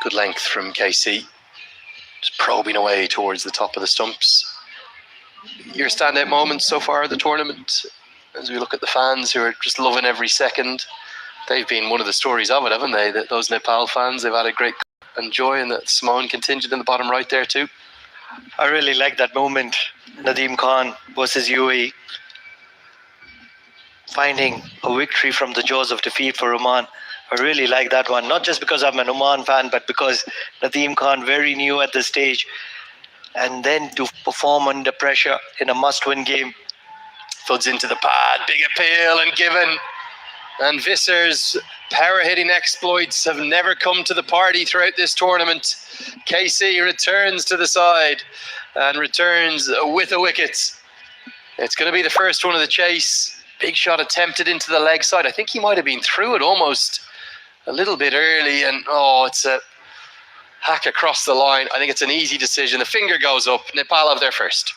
Good length from KC. Just probing away towards the top of the stumps. Your standout moments so far of the tournament, as we look at the fans who are just loving every second. They've been one of the stories of it, haven't they? Those Nepal fans, they've had a great and joy, and the Samoan contingent in the bottom right there too. I really like that moment. Nadeem Khan versus UAE. Finding a victory from the jaws of defeat for Oman. I really like that one. Not just because I'm an Oman fan, but because Nadeem Khan, very new at this stage. And then to perform under pressure in a must-win game. Floods into the pad, big appeal and given. And Visser's power-hitting exploits have never come to the party throughout this tournament. KC returns to the side and returns with a wicket. It's going to be the first one of the chase. Big shot attempted into the leg side. I think he might have been through it almost a little bit early. And it's a hack across the line. I think it's an easy decision. The finger goes up. Nepal have their first.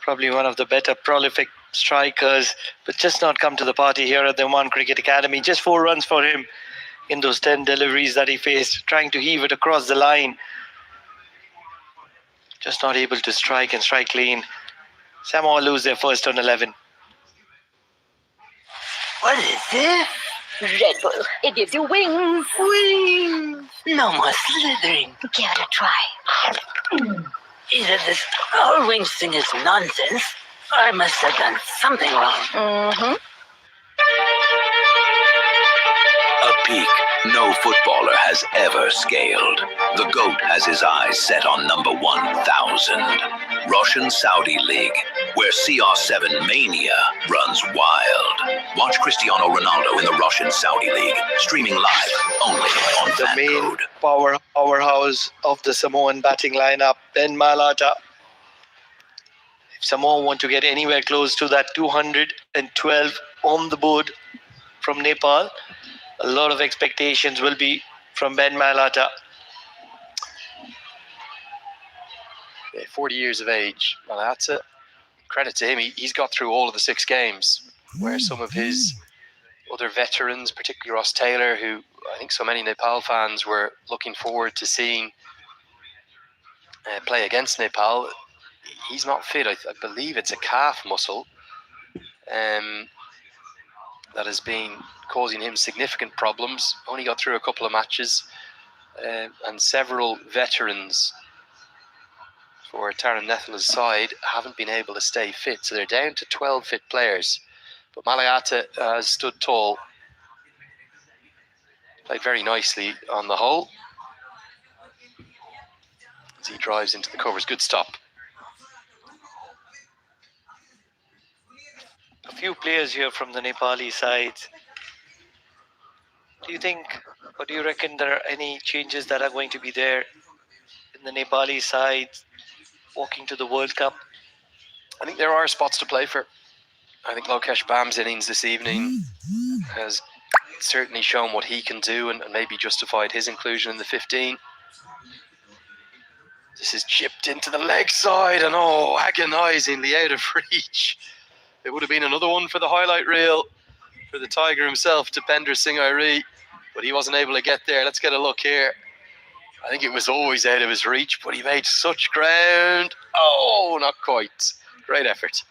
Probably one of the better prolific strikers, but just not come to the party here at the Oman Cricket Academy. Just 4 runs for him in those 10 deliveries that he faced, trying to heave it across the line. Just not able to strike and strike clean. Samoa lose their first on 11. What is this? Red Bull. It gives you wings. Wings. No more slithering. Give it a try. Either this whole wings thing is nonsense, or I must have done something wrong. A peak no footballer has ever scaled. The GOAT has his eyes set on number 1,000. Russian Saudi League, where CR7 mania runs wild. Watch Cristiano Ronaldo in the Russian Saudi League, streaming live only on The main FanCode. powerhouse of the Samoan batting lineup, Ben Malata. If Samoa want to get anywhere close to that 212 on the board from Nepal, a lot of expectations will be from Ben Malata. 40 years of age. Well, that's it. Credit to him. He's got through all of the 6 games, where some of his other veterans, particularly Ross Taylor, who I think so many Nepal fans were looking forward to seeing play against Nepal. He's not fit. I believe it's a calf muscle that has been causing him significant problems. Only got through a couple of matches, and several veterans for Taran Nethala's side haven't been able to stay fit. So they're down to 12 fit players. But Malayata has stood tall. Played very nicely on the whole. As he drives into the covers. Good stop. A few players here from the Nepali side. Do you think, or do you reckon there are any changes that are going to be there in the Nepali side walking to the World Cup? I think there are spots to play for. I think Lokesh Bam's innings this evening has certainly shown what he can do, and maybe justified his inclusion in the 15. This is chipped into the leg side, and agonisingly out of reach. It would have been another one for the highlight reel for the Tiger himself, Dipender Singh Airi, but he wasn't able to get there. Let's get a look here. I think it was always out of his reach, but he made such ground. Oh, not quite. Great effort.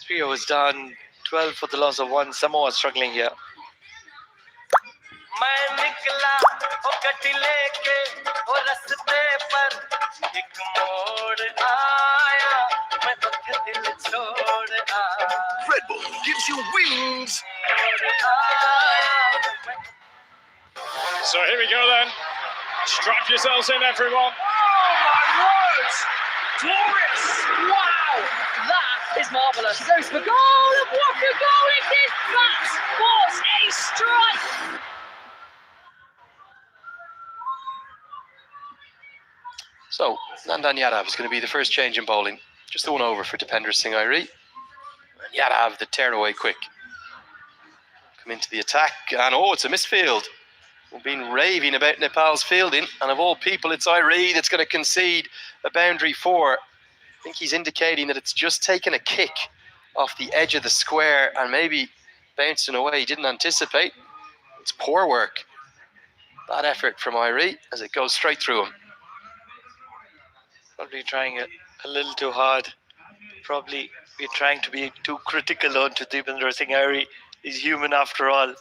3 overs done, 12 for the loss of 1. Samoa struggling here. Red Bull gives you wings. So here we go then. Strap yourselves in, everyone. Oh my words! Glorious! Wow! That is marvellous. There's the goal, and what a goal it is! That was a strike! So, Nandan Yadav is going to be the first change in bowling. Just the one over for Dipender Singh Airi. Yadav, the tear-away quick. Come into the attack, and it's a misfield. We've been raving about Nepal's fielding, and of all people, it's Airi that's going to concede a boundary 4. I think he's indicating that it's just taken a kick off the edge of the square and maybe bouncing away. He didn't anticipate. It's poor work. Bad effort from Irie as it goes straight through him. Probably trying a little too hard. Probably we're trying to be too critical on to Deepinder Singh Irie. He's human after all.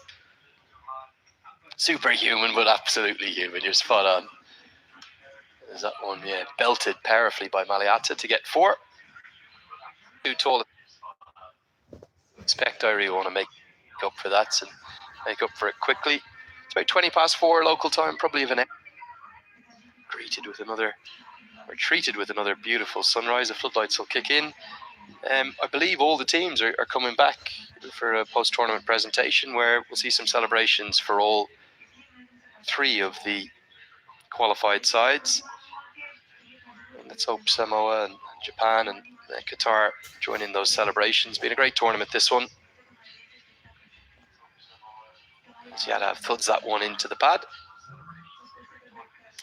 Superhuman, but absolutely human. You're spot on. There's that one, yeah, belted powerfully by Maliata to get 4. Too tall. Expect Irie want to make up for that and make up for it quickly. It's about 20 past 4 local time, probably even treated with another beautiful sunrise. The floodlights will kick in. I believe all the teams are coming back for a post-tournament presentation where we'll see some celebrations for all 3 of the qualified sides. And let's hope Samoa and Japan and Qatar join in those celebrations. Been a great tournament, this one. Yadav thuds that one into the pad.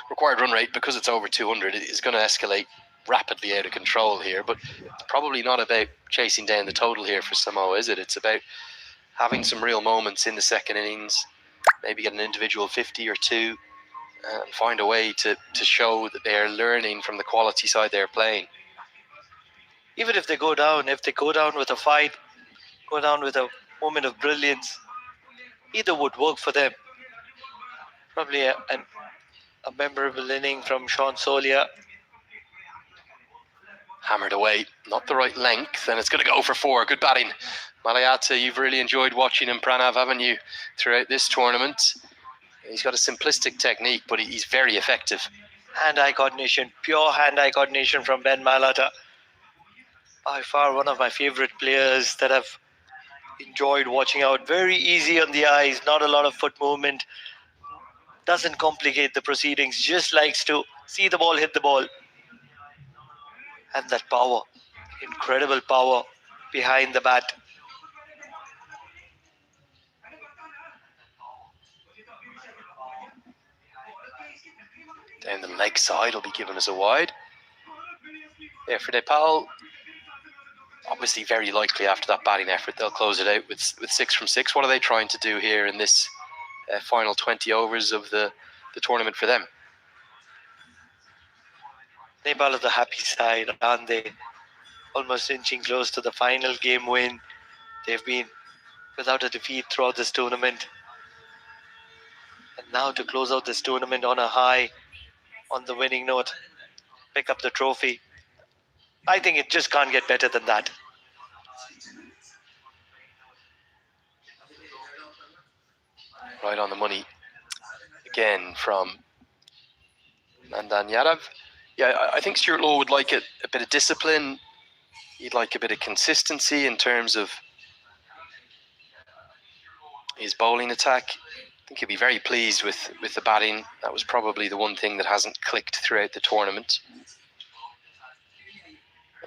Required run rate, because it's over 200, is going to escalate rapidly out of control here, but it's probably not about chasing down the total here for Samoa, is it? It's about having some real moments in the second innings, maybe get an individual 50 or 2, and find a way to show that they're learning from the quality side they're playing. Even if they go down with a fight, go down with a moment of brilliance, either would work for them. Probably a memorable inning from Sean Solia. Hammered away, not the right length, and it's going to go for 4. Good batting. Maliata, you've really enjoyed watching him, Pranav, haven't you, throughout this tournament? He's got a simplistic technique, but he's very effective. Hand-eye coordination, pure hand-eye coordination from Ben Malata. By far one of my favorite players that I've enjoyed watching out. Very easy on the eyes, not a lot of foot movement. Doesn't complicate the proceedings, just likes to see the ball, hit the ball. And that power, incredible power behind the bat. Down the leg side will be given as a wide. Yeah, for Nepal, obviously very likely after that batting effort, they'll close it out with 6 from 6. What are they trying to do here in this final 20 overs of the tournament for them? Nepal are the happy side, aren't they? Almost inching close to the final game win. They've been without a defeat throughout this tournament. And now to close out this tournament on a high, on the winning note, pick up the trophy. I think it just can't get better than that. Right on the money again from Nandan Yadav. Yeah, I think Stuart Law would like a bit of discipline. He'd like a bit of consistency in terms of his bowling attack. I think he'll be very pleased with the batting. That was probably the one thing that hasn't clicked throughout the tournament.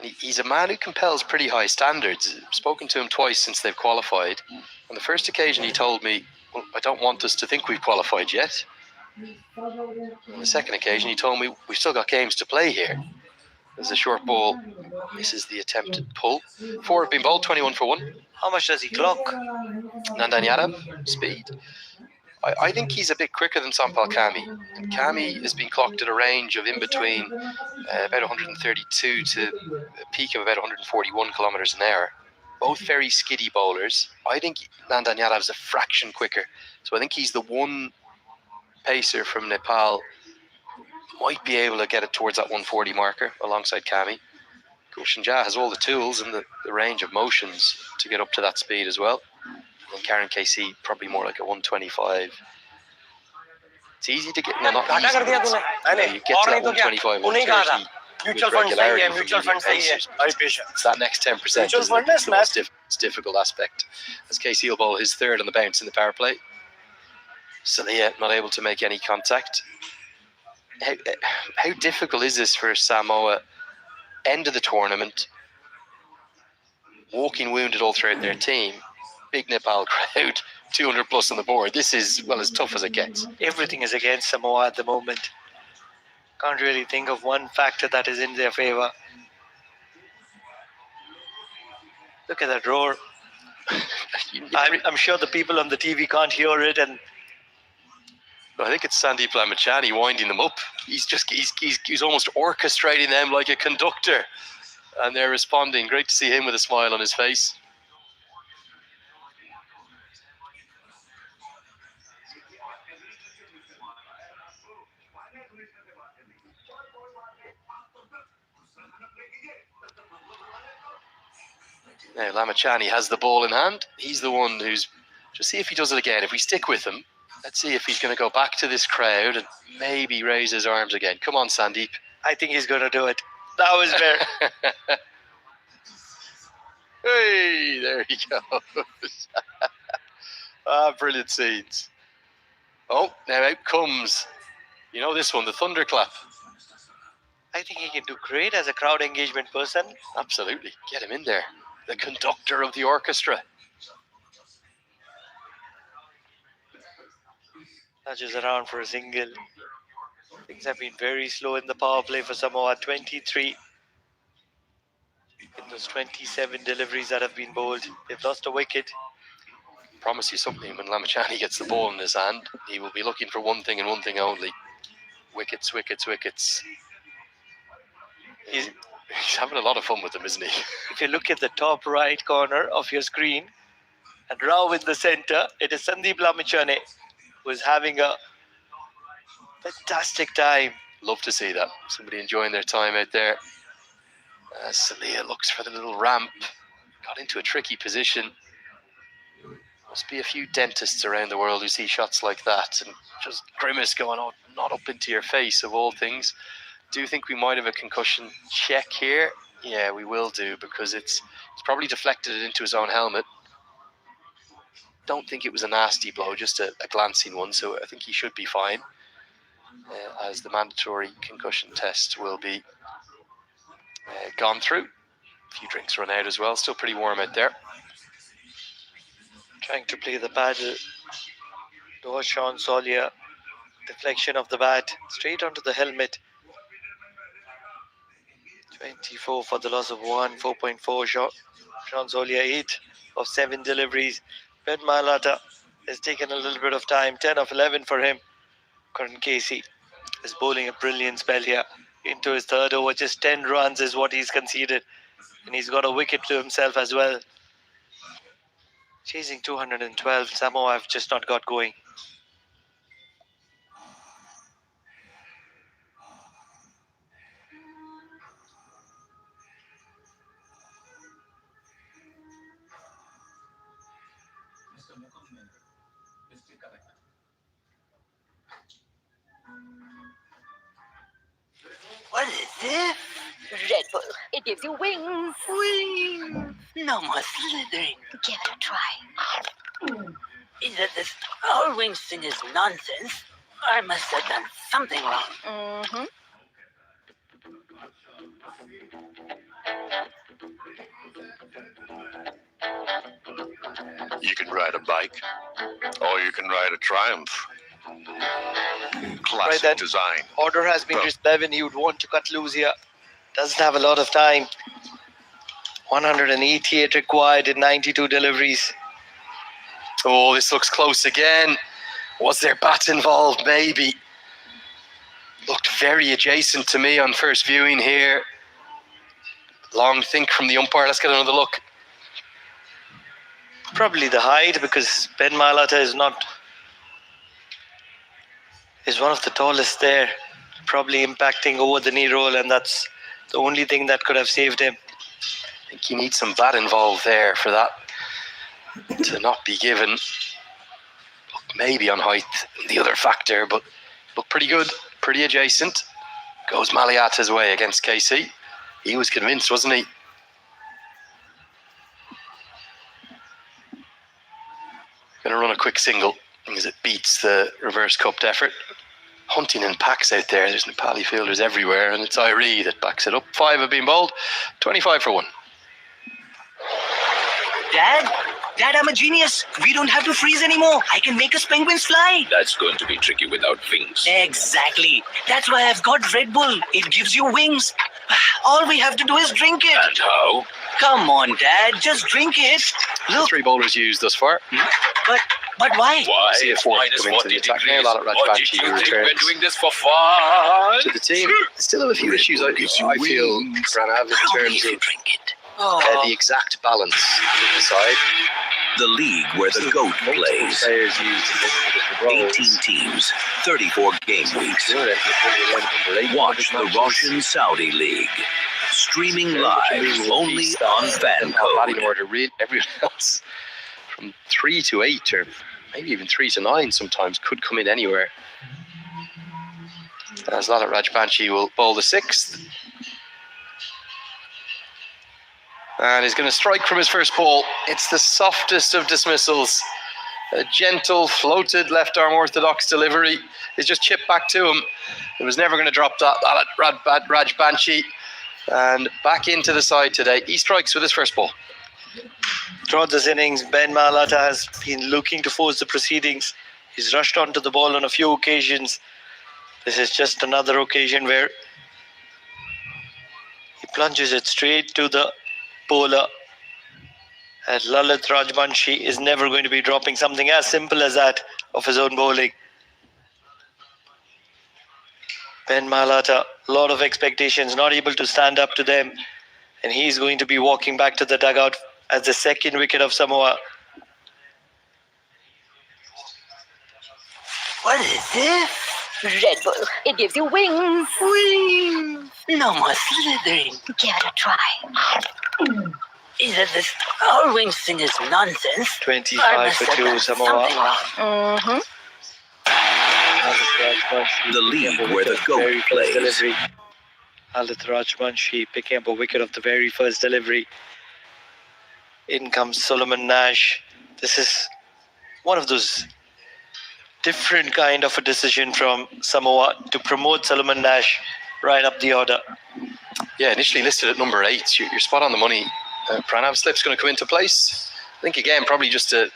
And he's a man who compels pretty high standards. I've spoken to him twice since they've qualified. On the first occasion, he told me, well, I don't want us to think we've qualified yet. On the second occasion, he told me, we've still got games to play here. There's a short ball. Misses the attempted pull. 4 have been bowled, 21 for 1. How much does he clock? Nandan Yadav, speed. I think he's a bit quicker than Sampal Kami. And Kami has been clocked at a range of in between about 132 to a peak of about 141 kilometres an hour. Both very skiddy bowlers. I think Nandan Yadav's a fraction quicker. So I think he's the one pacer from Nepal might be able to get it towards that 140 marker alongside Kami. Gulshan Jah has all the tools and the range of motions to get up to that speed as well. And Karen KC probably more like a 125. It's easy to get, no, not easy, you get to that 125, 130 with regularity from medium pacers. It's that next 10%, isn't it? It's the most difficult aspect. As KC will bowl his 3rd on the bounce in the power play. Salia not able to make any contact. How difficult is this for Samoa? End of the tournament, walking wounded all throughout their team, big Nepal crowd, 200 plus on the board. This is, well, as tough as it gets. Everything is against Samoa at the moment. Can't really think of one factor that is in their favour. Look at that roar. I'm sure the people on the TV can't hear it, and I think it's Sandeep Lamachani winding them up. He's almost orchestrating them like a conductor, and they're responding. Great to see him with a smile on his face. Now Lamachani has the ball in hand. He's the one who's, just see if he does it again. If we stick with him, let's see if he's going to go back to this crowd and maybe raise his arms again. Come on, Sandeep. I think he's going to do it. That was fair. Hey, there he goes. Brilliant scenes. Oh, now out comes, you know this one, the thunderclap. I think he can do great as a crowd engagement person. Absolutely. Get him in there. The conductor of the orchestra. Nudges around for a single. Things have been very slow in the power play for Samoa. 23 in those 27 deliveries that have been bowled. They've lost a wicket. Promise you something, when Lamachani gets the ball in his hand, he will be looking for one thing and one thing only. Wickets, wickets, wickets. He's having a lot of fun with them, isn't he? If you look at the top right corner of your screen, and Rao in the center, it is Sandeep Lamachani, who is having a fantastic time. Love to see that. Somebody enjoying their time out there. Salia looks for the little ramp. Got into a tricky position. Must be a few dentists around the world who see shots like that and just grimace going, oh, not up into your face of all things. Do you think we might have a concussion check here? Yeah, we will do, because it's probably deflected it into his own helmet. Don't think it was a nasty blow, just a glancing one, so I think he should be fine, as the mandatory concussion test will be gone through. A few drinks run out as well, still pretty warm out there. Trying to play the paddle towards Sean Solia. Deflection of the bat straight onto the helmet. 24 for the loss of 1, 4.4 shot. Sean Solia 8 of 7 deliveries. Ben Mailata has taken a little bit of time. 10 of 11 for him. Karan Casey is bowling a brilliant spell here. Into his third over, just 10 runs is what he's conceded. And he's got a wicket to himself as well. Chasing 212, Samoa have just not got going. What is this? Red Bull. It gives you wings. Wings. No more slithering. Give it a try. This whole wings thing is nonsense. I must have done something wrong. Mm-hmm. You can ride a bike, or you can ride a Triumph. Classic Right then. design. Order has been reached 11. He would want to cut loose here. Doesn't have a lot of time. 188 required in 92 deliveries. Oh, this looks close again. Was there bat involved? Maybe. Looked very adjacent to me on first viewing here. Long think from the umpire. Let's get another look. Probably the height, because Ben Mailata is one of the tallest there. Probably impacting over the knee roll, and that's the only thing that could have saved him. I think you need some bat involved there for that to not be given. Look, maybe on height, the other factor, but look pretty good, pretty adjacent. Goes Maliata's way against KC. He was convinced, wasn't he? Going to run a quick single as it beats the reverse cupped effort. Hunting in packs out there. There's Nepali fielders everywhere, and it's Irie that backs it up. 5 have been bowled, 25 for 1. Dad, I'm a genius. We don't have to freeze anymore. I can make us penguins fly. That's going to be tricky without wings. Exactly. That's why I've got Red Bull. It gives you wings. All we have to do is drink it. And how? Come on, Dad. Just drink it. Look. 3 bowlers used thus far. But But why? See a fourth come into the attack now. Lalat Rajbanshi who returns doing this for fun? to the team. Still have a few issues, I feel, Pranav, in terms of the exact balance of the side. The league where the GOAT plays. Players used in multiple 18 teams, 34 game weeks. Watch the Russian-Saudi League. Streaming live only on Fan batting Code. order, everyone else from 3 to 8 or maybe even 3 to 9 sometimes could come in anywhere. As Lalat Rajbanshi will bowl the 6th. And he's going to strike from his first ball. It's the softest of dismissals. A gentle, floated left arm orthodox delivery is just chipped back to him. It was never going to drop that. Rajbanshi. And back into the side today. He strikes with his first ball. Throughout this innings, Ben Maharata has been looking to force the proceedings. He's rushed onto the ball on a few occasions. This is just another occasion where he plunges it straight to the bowler. And Lalit Rajbanshi is never going to be dropping something as simple as that of his own bowling. Ben Maharata, a lot of expectations, not able to stand up to them. And he's going to be walking back to the dugout as the second wicket of Samoa. What is this? Red Bull. It gives you wings. Wings. No more slithering. Give it a try. Either this whole wings thing is nonsense. 25 for 2 Samoa. Mm-hmm. The league where the GOAT plays. Lalit Rajbanshi picking up a wicket of the very first delivery. In comes Solomon Nash. This is one of those different kind of a decision from Samoa to promote Solomon Nash right up the order. Yeah, initially listed at number 8. You're spot on the money. Pranav Slip's going to come into place. I think, again, probably just to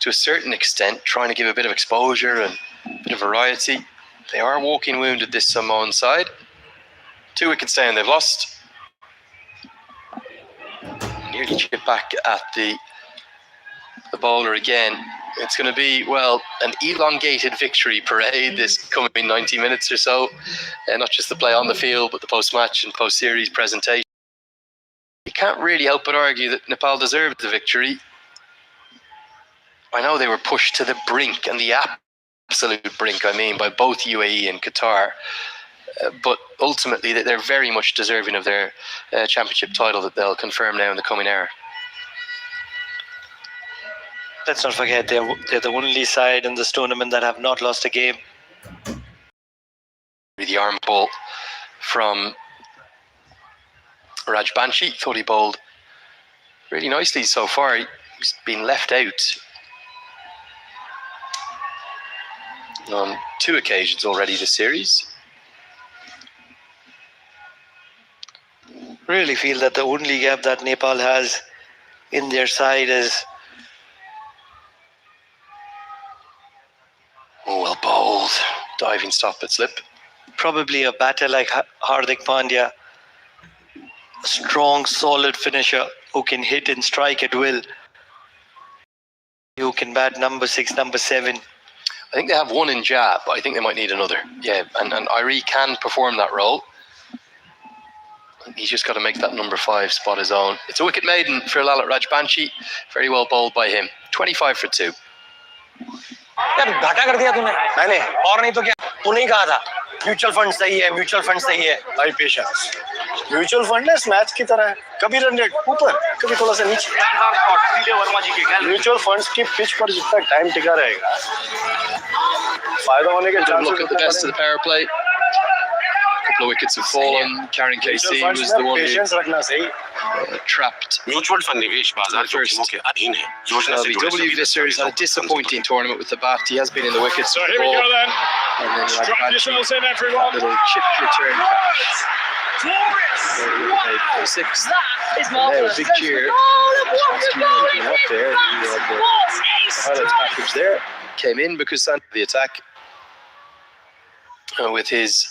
a certain extent, trying to give a bit of exposure and a bit of variety. They are walking wounded, this Samoan side. 2 wickets down, they've lost. Nearly chip back at the bowler again. It's going to be, well, an elongated victory parade this coming 90 minutes or so. Not just the play on the field, but the post-match and post-series presentation. You can't really help but argue that Nepal deserved the victory. I know they were pushed to the brink, and the absolute brink, I mean, by both UAE and Qatar. But ultimately, they're very much deserving of their championship title that they'll confirm now in the coming era. Let's not forget, they're the only side in this tournament that have not lost a game. The arm ball from Rajbanshi. Thought he bowled really nicely so far. He's been left out on 2 occasions already this series. Really feel that the only gap that Nepal has in their side is... Oh, well bowled. Diving stop at slip. probably a batter like Hardik Pandya. A strong, solid finisher who can hit and strike at will. Who can bat number 6, number 7. I think they have one in jab, but I think they might need another. Yeah, and Irie can perform that role. He's just got to make that number 5 spot his own. It's a wicket maiden for Lalit Rajbanshi. Very well bowled by him. 25 for 2. यार घाटा कर दिया तूने मैंने और नहीं तो क्या तूने ही कहा था म्यूचुअल फंड सही है भाई पेशेंस म्यूचुअल फंड है मैच की तरह है कभी रन रेट ऊपर कभी थोड़ा सा नीचे म्यूचुअल फंड्स की पिच पर जितना टाइम टिका रहेगा फायदा होने के chances Look at the best of the power play. Couple of wickets have fallen. Karen KC was the one who trapped. Mutual fund निवेश बाजार जोखिमों के अधीन है योजना से जुड़े W Visser has had a disappointing tournament with the bat. He has been in the wickets. So here we go then. And then Strap yourselves in, everyone. little chipped return catch. Glorious! Six. That is And there, marvellous. big cheer. Up there. Highlights package there. Came in because Santa the attack with his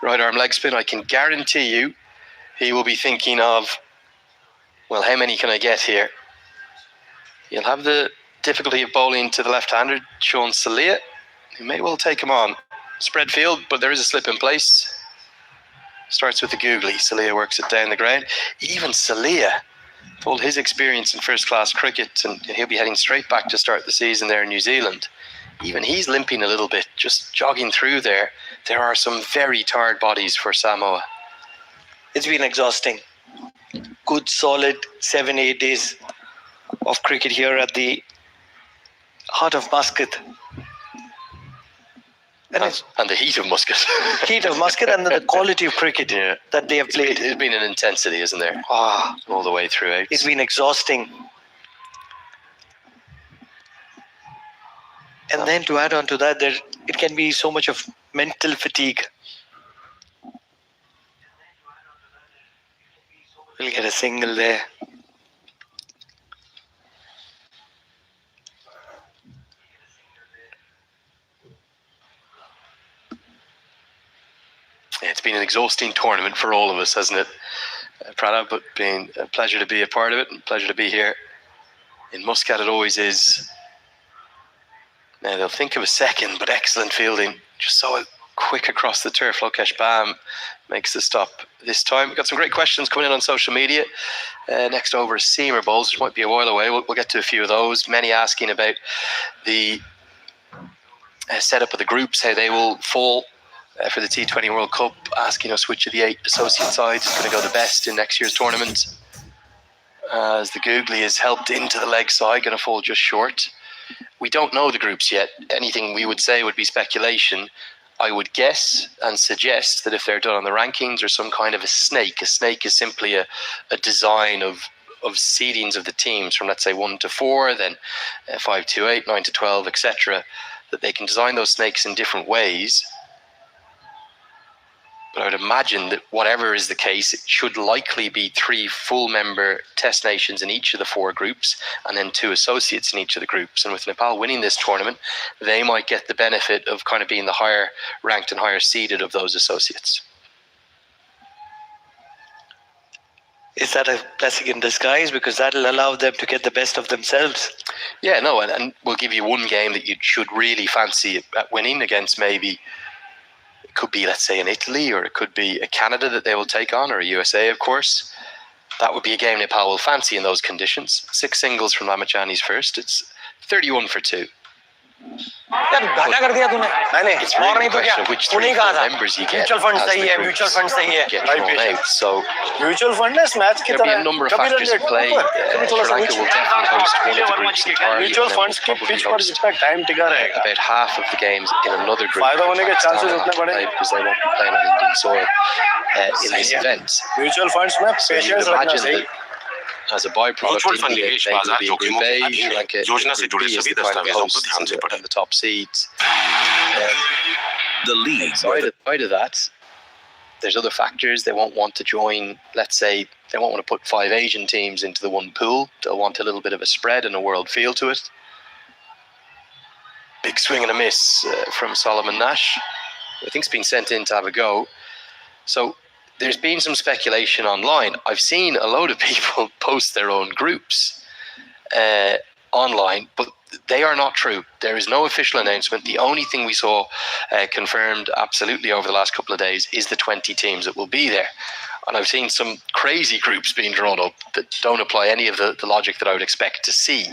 right arm leg spin. I can guarantee you he will be thinking of, well, how many can I get here? He'll have the difficulty of bowling to the left-hander, Sean Salia, who may well take him on. Spread field, but there is a slip in place. Starts with the googly. Salia works it down the ground. Even Salia, told his experience in first-class cricket, and he'll be heading straight back to start the season there in New Zealand. Even he's limping a little bit, just jogging through there. There are some very tired bodies for Samoa. It's been exhausting. Good, solid 7-8 days of cricket here at the heart of Muscat. And the heat of Muscat. Heat of Muscat and the quality of cricket that they have played. It's been an intensity, isn't there? Ah, all the way throughout. it's been exhausting. And then to add on to that, it can be so much of mental fatigue. We'll get a single there. It's been an exhausting tournament for all of us, hasn't it, Pranab? But been a pleasure to be a part of it, and a pleasure to be here in Muscat. It always is. Now they'll think of a second, but excellent fielding, just so quick across the turf. Lokesh Bam makes the stop this time. We've got some great questions coming in on social media. Next over is Seamer Bowls, which might be a while away. We'll get to a few of those. Many asking about the setup of the groups, how they will fall for the T20 World Cup, asking us which of the 8 associate sides is going to go the best in next year's tournament. As the googly is helped into the leg side, going to fall just short. We don't know the groups yet. Anything we would say would be speculation. I would guess and suggest that if they're done on the rankings or some kind of a snake is simply a design of seedings of the teams from, let's say, 1 to 4, then 5 to 8, 9 to 12, etc., that they can design those snakes in different ways. But I would imagine that whatever is the case, it should likely be 3 full-member test nations in each of the 4 groups, and then 2 associates in each of the groups. And with Nepal winning this tournament, they might get the benefit of kind of being the higher ranked and higher seeded of those associates. Is that a blessing in disguise? Because that'll allow them to get the best of themselves. Yeah, no, and we'll give you one game that you should really fancy at winning against maybe. It could be, let's say, in Italy, or it could be a Canada that they will take on, or a USA, of course. That would be a game Nepal will fancy in those conditions. 6 singles from Lamachani's first. It's 31 for 2. यार घाटा कर दिया तूने मैंने It's और really नहीं a तो क्या question of which तू 3 नहीं कहा था members you get mutual fund as सही the है groups म्यूचुअल फंड सही है get drawn out. So mutual fund है इस मैच की there'll be तरह a number of कभी factors रन at play. कभी थोड़ा Sri सा Lanka will definitely host one of the groups entirely. Mutual and funds की will पिच probably पर host जितना टाइम टिका रहेगा about half of the games in another group. फायदा होने के chances उतने बड़े हैं। because they won't be playing on Indian soil in this event. Mutual funds में So you पेशेंस would रखना imagine चाहिए that as a byproduct, Mutual fund India, निवेश they will बाजार be in जोखिमों Group के A, अधीन Sri है। Lanka in योजना से Group जुड़े B is सभी the final दस्तावेजों को hosts ध्यान से पढ़ें। and the top seeds. The league Outside of that, there's other factors. They won't want to join, let's say, they won't want to put 5 Asian teams into the one pool. They'll want a little bit of a spread and a world feel to it. Big swing and a miss from Solomon Nash. I think it's been sent in to have a go. So there's been some speculation online. I've seen a load of people post their own groups online, but they are not true. There is no official announcement. The only thing we saw confirmed absolutely over the last couple of days is the 20 teams that will be there. And I've seen some crazy groups being drawn up that don't apply any of the logic that I would expect to see.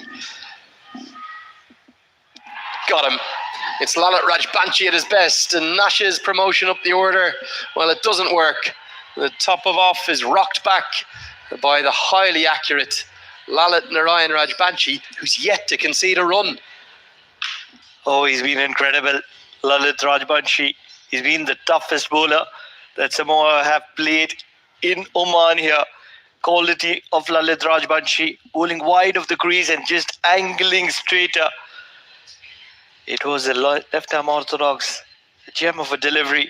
Got him. It's Lalit Rajbanshi at his best, and Nash's promotion up the order, well, it doesn't work. The top of off is rocked back by the highly accurate Lalit Narayan Rajbanshi, who's yet to concede a run. Oh, he's been incredible. Lalit Rajbanshi. He's been the toughest bowler that Samoa have played in Oman here. Quality of Lalit Rajbanshi, bowling wide of the crease and just angling straighter. It was a left-arm orthodox, a gem of a delivery,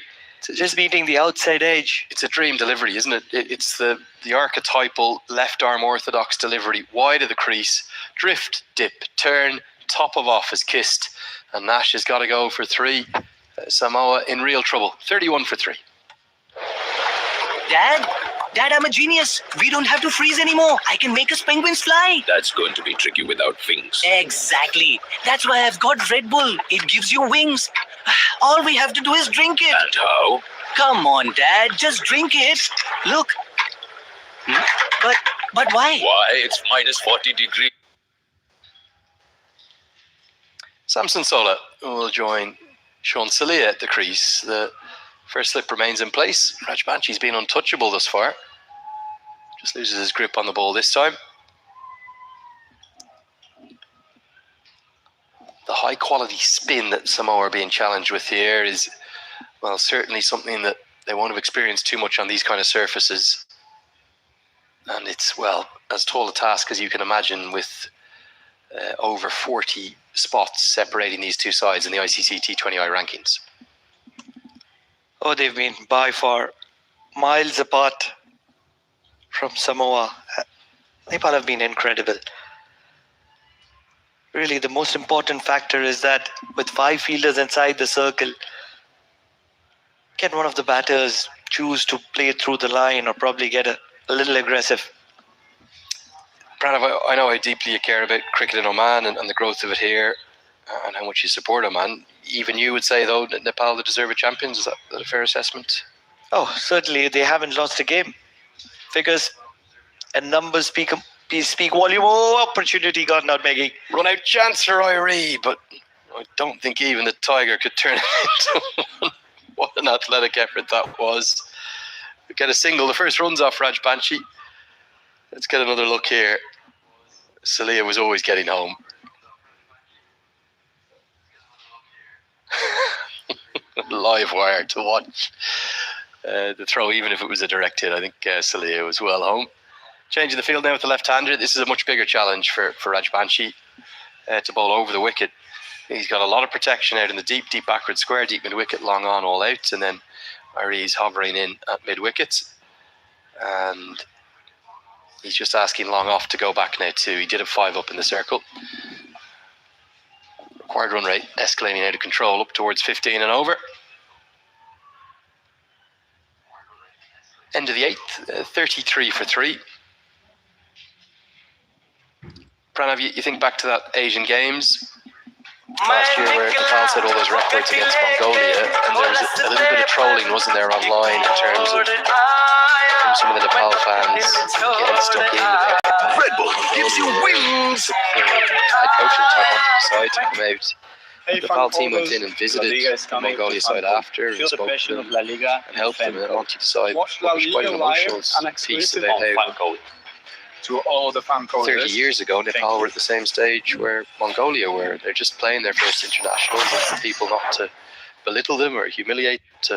just meeting the outside edge. It's a dream delivery, isn't it? It's the archetypal left-arm orthodox delivery, wide of the crease, drift, dip, turn, top of off is kissed, and Nash has got to go for 3. Samoa in real trouble, 31 for 3. Dad, Dad, I'm a genius. We don't have to freeze anymore. I can make us penguins fly. That's going to be tricky without wings. Exactly. That's why I've got Red Bull. It gives you wings. All we have to do is drink it. And how? Come on, Dad. Just drink it. Look. But why? Why? It's minus 40 degrees. Samson Sola will join Sean Salia at the crease. The first slip remains in place. Rajbanchi's been untouchable thus far. Just loses his grip on the ball this time. The high quality spin that Samoa are being challenged with here is, well, certainly something that they won't have experienced too much on these kind of surfaces. And it's, well, as tall a task as you can imagine, with over 40 spots separating these two sides in the ICC T20I rankings. Oh, they've been by far miles apart from Samoa. Nepal have been incredible. Really, the most important factor is that with 5 fielders inside the circle, can one of the batters choose to play through the line or probably get a little aggressive? Pranav, I know how deeply you care about cricket in Oman and the growth of it here, and how much you support Oman. Even you would say, though, that Nepal the deserved champions. Is that a fair assessment? Oh, certainly. They haven't lost a game. Figures and numbers speak volume. Oh, opportunity gone, not Maggie. Run out chance for Irie, but I don't think even the Tiger could turn it into one. What an athletic effort that was. Get a single. The first run's off Rajbanchi. Let's get another look here. Salia was always getting home. Live wire to watch the throw, even if it was a direct hit. I think Salia was well home. Changing the field now with the left-hander. This is a much bigger challenge for Rajbanchi to bowl over the wicket. He's got a lot of protection out in the deep backward square, deep mid-wicket, long on, all out, and then Irie's hovering in at mid-wicket. And he's just asking long off to go back now too. He did have 5 up in the circle. Required run rate escalating out of control up towards 15 and over. End of the 8th, 33 for 3. Pranav, you think back to that Asian Games last year where Nepal set all those records against Mongolia, and there was a little bit of trolling, wasn't there, online in terms of from some of the Nepal fans getting stuck in with Red Bull gives you wings. head coach at the time wanted the side to come out. The Nepal team went in and visited the Mongolia side after and spoke to them and helped them, and Monty decide published quite an emotional piece about how to all the fan coders. 30 years ago, Nepal were at the same stage where Mongolia were. They're just playing their first internationals, and for people not to belittle them or humiliate them.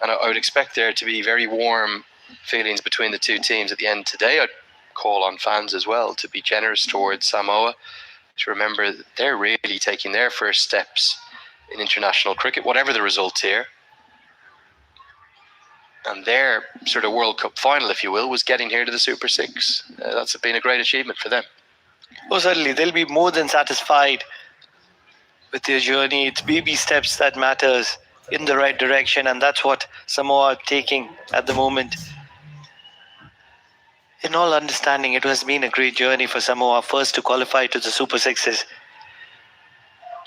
And I would expect there to be very warm feelings between the two teams at the end today. I'd call on fans as well to be generous towards Samoa, to remember that they're really taking their first steps in international cricket, whatever the result here. And their sort of World Cup final, if you will, was getting here to the Super 6. That's been a great achievement for them. Oh, certainly. They'll be more than satisfied with their journey. It's baby steps that matters in the right direction, and that's what Samoa are taking at the moment. In all understanding, it has been a great journey for Samoa, first to qualify to the Super 6s.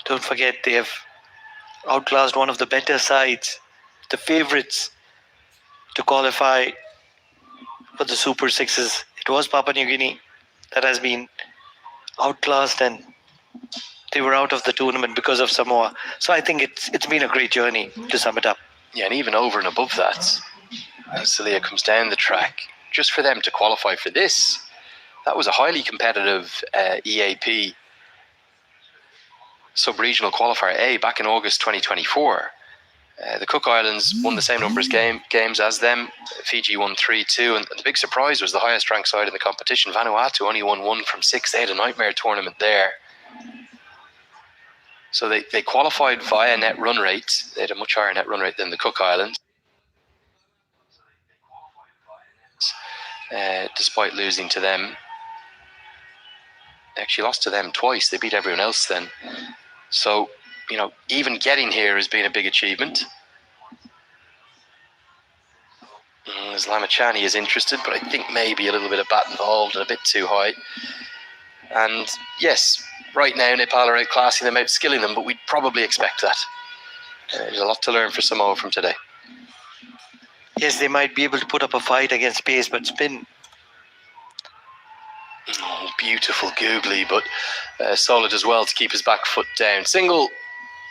Don't forget, they have outclassed one of the better sides, the favourites, to qualify for the Super 6s. It was Papua New Guinea that has been outclassed, and they were out of the tournament because of Samoa. So I think it's been a great journey, to sum it up. Yeah, and even over and above that, as Salia comes down the track, just for them to qualify for this, that was a highly competitive EAP sub-regional qualifier A back in August 2024. The Cook Islands won the same number of games as them. Fiji won 3-2, and the big surprise was the highest ranked side in the competition. Vanuatu only won 1 from 6. They had a nightmare tournament there. So they qualified via net run rate. They had a much higher net run rate than the Cook Islands, despite losing to them. They actually lost to them twice. They beat everyone else then. So, even getting here has been a big achievement. Islamachani is interested, but I think maybe a little bit of bat involved and a bit too high. And yes, right now Nepal are outclassing them, outskilling them, but we'd probably expect that. There's a lot to learn for Samoa from today. Yes, they might be able to put up a fight against pace, but spin. Oh, beautiful googly, but solid as well to keep his back foot down. Single,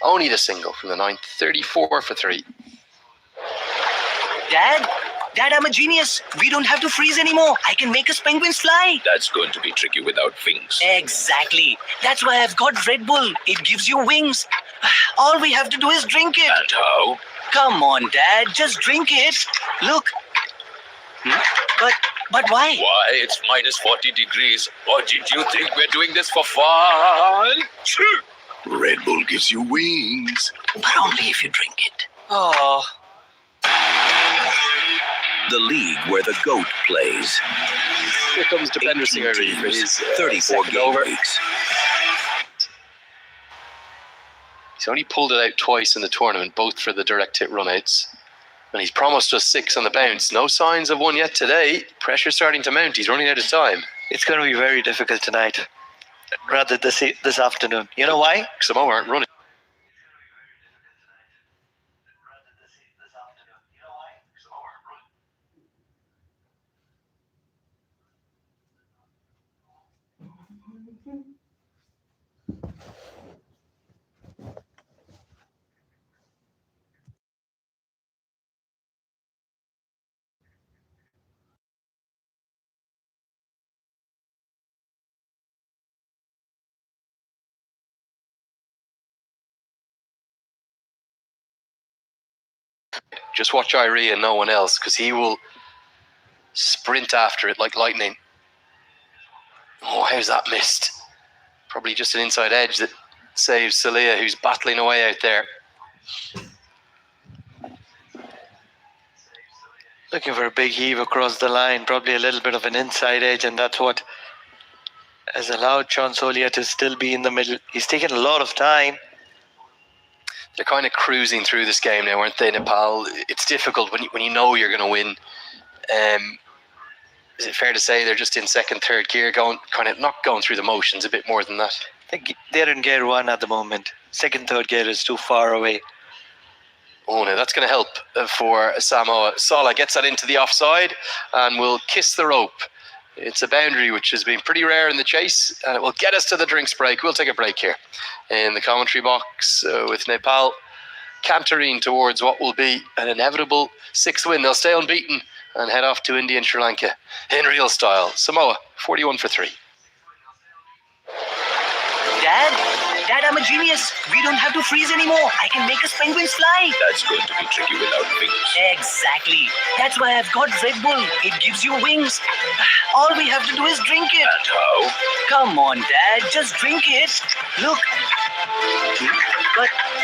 only the single from the ninth, 34 for 3. Dad, I'm a genius. We don't have to freeze anymore. I can make us penguins fly. That's going to be tricky without wings. Exactly. That's why I've got Red Bull. It gives you wings. All we have to do is drink it. And how? Come on, Dad. Just drink it. Look. But why? Why, it's minus 40 degrees. Or did you think we're doing this for fun? Red Bull gives you wings. But only if you drink it. Oh, The league where the GOAT plays. Here comes Depender Singer for his 34 second game over. weeks. He's only pulled it out twice in the tournament, both for the direct hit runouts. And he's promised us 6 on the bounce. No signs of one yet today. Pressure's starting to mount. He's running out of time. it's going to be very difficult tonight. Rather this afternoon. You know why? Samoa aren't running. Just watch Irie and no one else, because he will sprint after it like lightning. Oh, how's that missed? Probably just an inside edge that saves Salia, who's battling away out there. Looking for a big heave across the line. Probably a little bit of an inside edge, and that's what has allowed Sean Solia to still be in the middle. He's taken a lot of time. They're kind of cruising through this game now, aren't they, Nepal? It's difficult when you know you're going to win. Is it fair to say they're just in second, third gear, going kind of not going through the motions, a bit more than that? I think they're in gear 1 at the moment. Second, third gear is too far away. Oh, no, that's going to help for Samoa. Sala gets that into the offside and will kiss the rope. It's a boundary which has been pretty rare in the chase, and it will get us to the drinks break. We'll take a break here in the commentary box with Nepal cantering towards what will be an inevitable 6th win. They'll stay unbeaten and head off to India and Sri Lanka in real style. Samoa, 41 for 3. Dad, I'm a genius. We don't have to freeze anymore. I can make us penguins fly. That's going to be tricky without wings. Exactly. That's why I've got Red Bull. It gives you wings. All we have to do is drink it. And how? Come on, Dad. Just drink it. Look.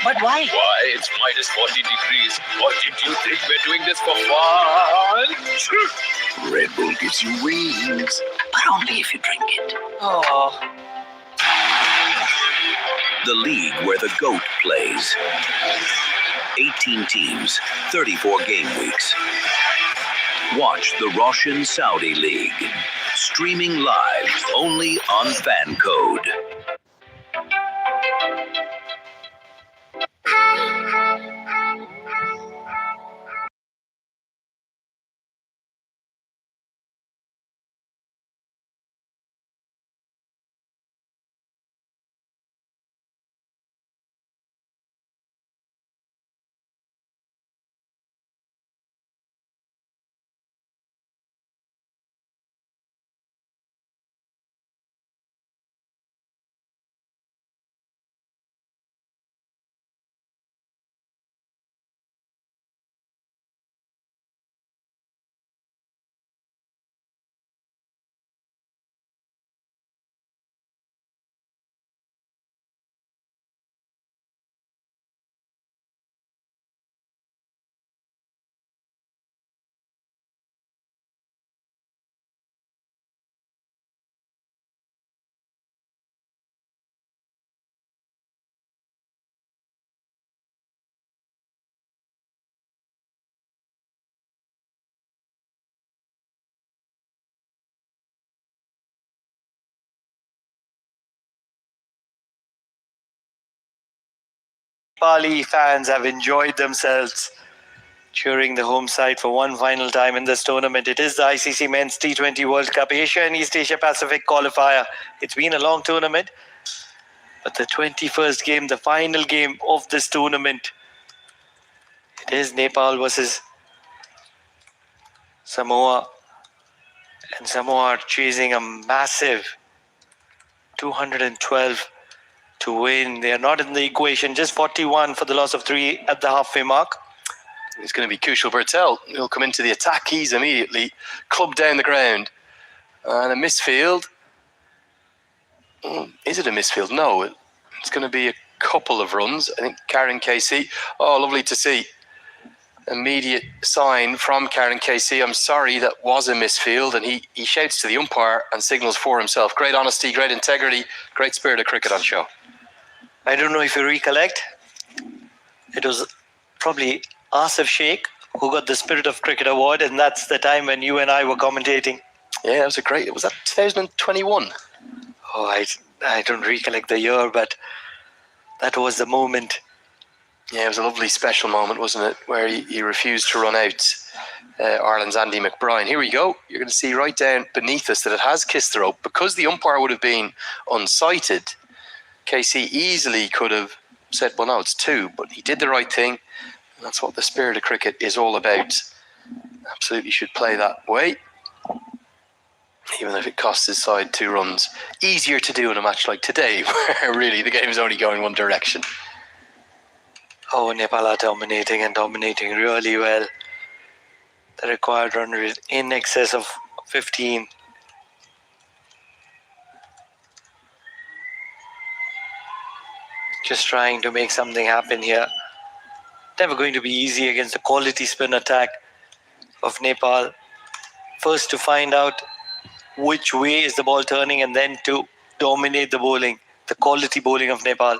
But why? Why, it's minus 40 degrees. Or did you think we're doing this for fun? Red Bull gives you wings. But only if you drink it. Oh, The league where the GOAT plays. 18 teams, 34 game weeks. Watch the Russian Saudi League. Streaming live only on Fan Code. Nepali fans have enjoyed themselves cheering the home side for one final time in this tournament. It is the ICC Men's T20 World Cup Asia and East Asia Pacific qualifier. It's been a long tournament, but the 21st game, the final game of this tournament, it is Nepal versus Samoa. And Samoa are chasing a massive 212 to win. They are not in the equation, just 41 for the loss of 3 at the halfway mark. It's going to be Kushal Bertel. He'll come into the attack. He's immediately clubbed down the ground. And a misfield. Is it a misfield? No. It's going to be a couple of runs. I think Karen Casey. Oh, lovely to see. Immediate sign from Karen Casey. I'm sorry, that was a misfield. And he shouts to the umpire and signals for himself. Great honesty, great integrity, great spirit of cricket on show. I don't know if you recollect. It was probably Asif Sheikh who got the Spirit of Cricket Award, and that's the time when you and I were commentating. Yeah, was that 2021? Oh, I don't recollect the year, but that was the moment. Yeah, it was a lovely special moment, wasn't it, where he refused to run out Ireland's Andy McBride. Here we go. You're going to see right down beneath us that it has kissed the rope. Because the umpire would have been unsighted, Casey easily could have said, well, no, it's 2, but he did the right thing. And that's what the spirit of cricket is all about. Absolutely should play that way, even if it costs his side 2 runs. Easier to do in a match like today, where really the game is only going one direction. Oh, Nepal are dominating and dominating really well. The required run rate in excess of 15. Just trying to make something happen here. Never going to be easy against the quality spin attack of Nepal. First to find out which way is the ball turning, and then to dominate the bowling, the quality bowling of Nepal.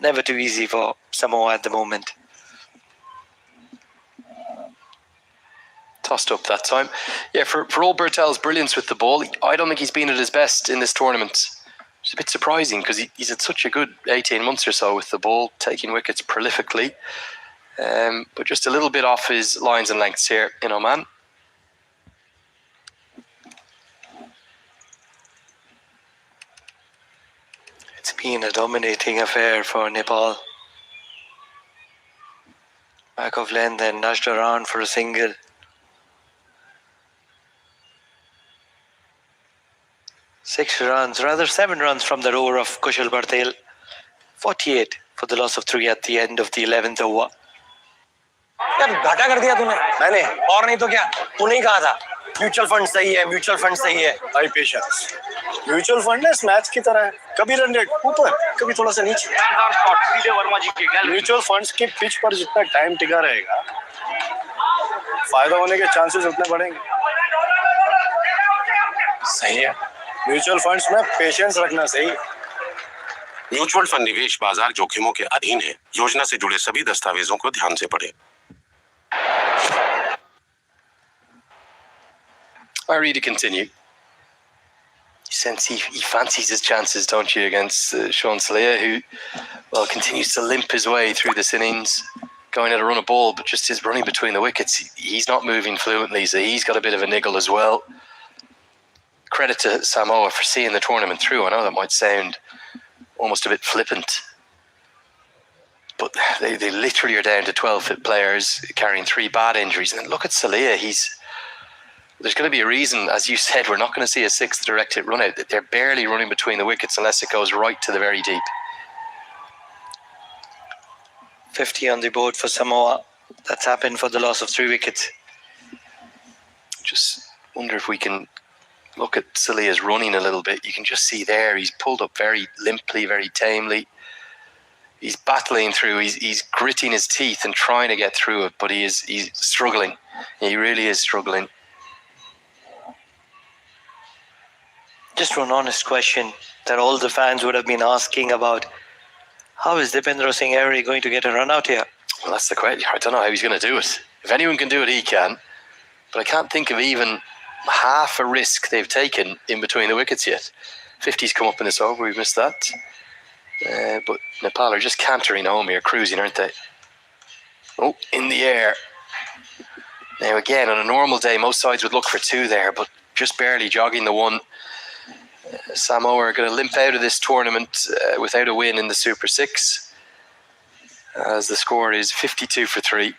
Never too easy for Samoa at the moment. Tossed up that time. Yeah, for all Bertel's brilliance with the ball, I don't think he's been at his best in this tournament. It's a bit surprising because he's had such a good 18 months or so with the ball, taking wickets prolifically. But just a little bit off his lines and lengths here in Oman. It's been a dominating affair for Nepal. Back of length and nudged around for a single. Seven runs from the roar of Kushal Bertel. 48 for the loss of 3 at the end of the 11th over. यार घाटा कर दिया तूने। मैंने और नहीं तो क्या, तूने ही कहा था म्यूचुअल फंड सही है, म्यूचुअल फंड सही है। भाई पेशेंस, म्यूचुअल फंड इस मैच की तरह है, कभी रन रेट ऊपर कभी थोड़ा सा नीचे। म्यूचुअल फंड्स की पिच पर जितना टाइम टिका रहेगा, फायदा होने के चांसेस उतने बढ़ेंगे। सही है, म्यूचुअल फंड्स में पेशेंस रखना सही। म्यूचुअल फंड निवेश बाजार जोखिमों के अधीन है। योजना से जुड़े सभी दस्तावेजों को ध्यान से पढ़ें। I read to continue. You sense he fancies his chances, don't you, against Sean Salia, who, well, continues to limp his way through this innings, going at a run of ball, but just his running between the wickets. He's not moving fluently, so he's got a bit of a niggle as well. Credit to Samoa for seeing the tournament through. I know that might sound almost a bit flippant, but they literally are down to 12 fit players carrying 3 bad injuries. And then look at Salia. There's going to be a reason, as you said, we're not going to see a 6th direct hit run out. They're barely running between the wickets unless it goes right to the very deep. 50 on the board for Samoa. That's happened for the loss of 3 wickets. Just wonder if we can look at Salia's running a little bit. You can just see there, he's pulled up very limply, very tamely. He's battling through, he's gritting his teeth and trying to get through it, but he's struggling. He really is struggling. Just one honest question that all the fans would have been asking about. How is Dipendra Singh Airy going to get a run out here? Well, that's the question. I don't know how he's going to do it. If anyone can do it, he can. But I can't think of even half a risk they've taken in between the wickets yet. 50's come up in this over, we've missed that. But Nepal are just cantering home here, cruising, aren't they? Oh, in the air. Now again, on a normal day, most sides would look for two there, but just barely jogging the one. Samoa are going to limp out of this tournament without a win in the Super 6, as the score is 52-3.